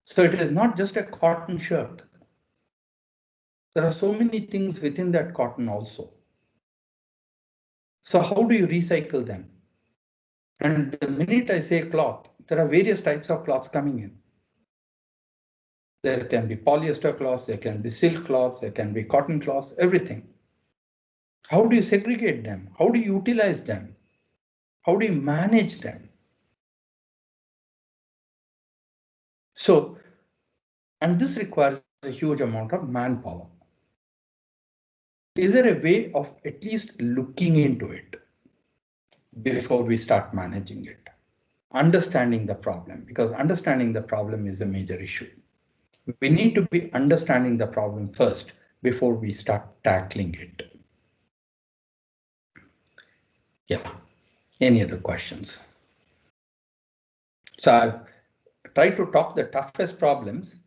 So it is not just a cotton shirt. There are so many things within that cotton also. So how do you recycle them? And the minute I say cloth, there are various types of cloths coming in. There can be polyester cloths, there can be silk cloths, there can be cotton cloths, everything. How do you segregate them? How do you utilize them? How do you manage them? So, and this requires a huge amount of manpower. Is there a way of at least looking into it before we start managing it? Understanding the problem, because understanding the problem is a major issue. We need to be understanding the problem first before we start tackling it. Yeah, any other questions? So I've tried to talk the toughest problems.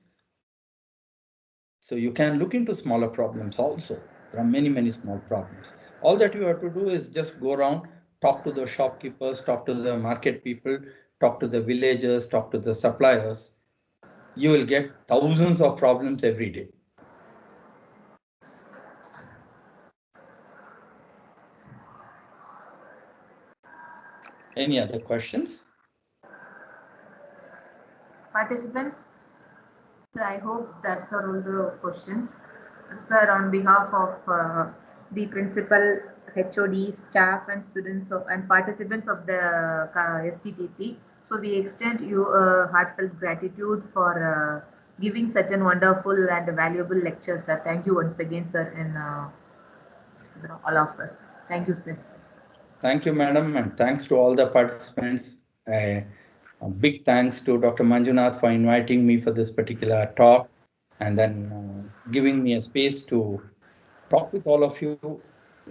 So you can look into smaller problems also. There are many, many small problems. All that you have to do is just go around, talk to the shopkeepers, talk to the market people, talk to the villagers, talk to the suppliers. You will get thousands of problems every day. Any other questions? Participants, sir, I hope that's all the questions. Sir, on behalf of the principal, HOD, staff and students and participants of the STTP, so we extend you heartfelt gratitude for giving such a wonderful and valuable lecture, sir. Thank you once again, sir, and all of us. Thank you, sir. Thank you, madam, and thanks to all the participants. A big thanks to Dr. Manjunath for inviting me for this particular talk and then giving me a space to talk with all of you,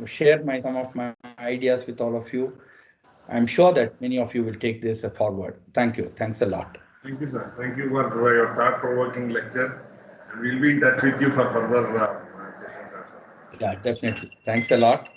share some of my ideas with all of you. I'm sure that many of you will take this forward. Thank you. Thanks a lot. Thank you, sir. Thank you for your thought-provoking lecture. And we'll be in touch with you for further sessions as well. Yeah, definitely. Thanks a lot.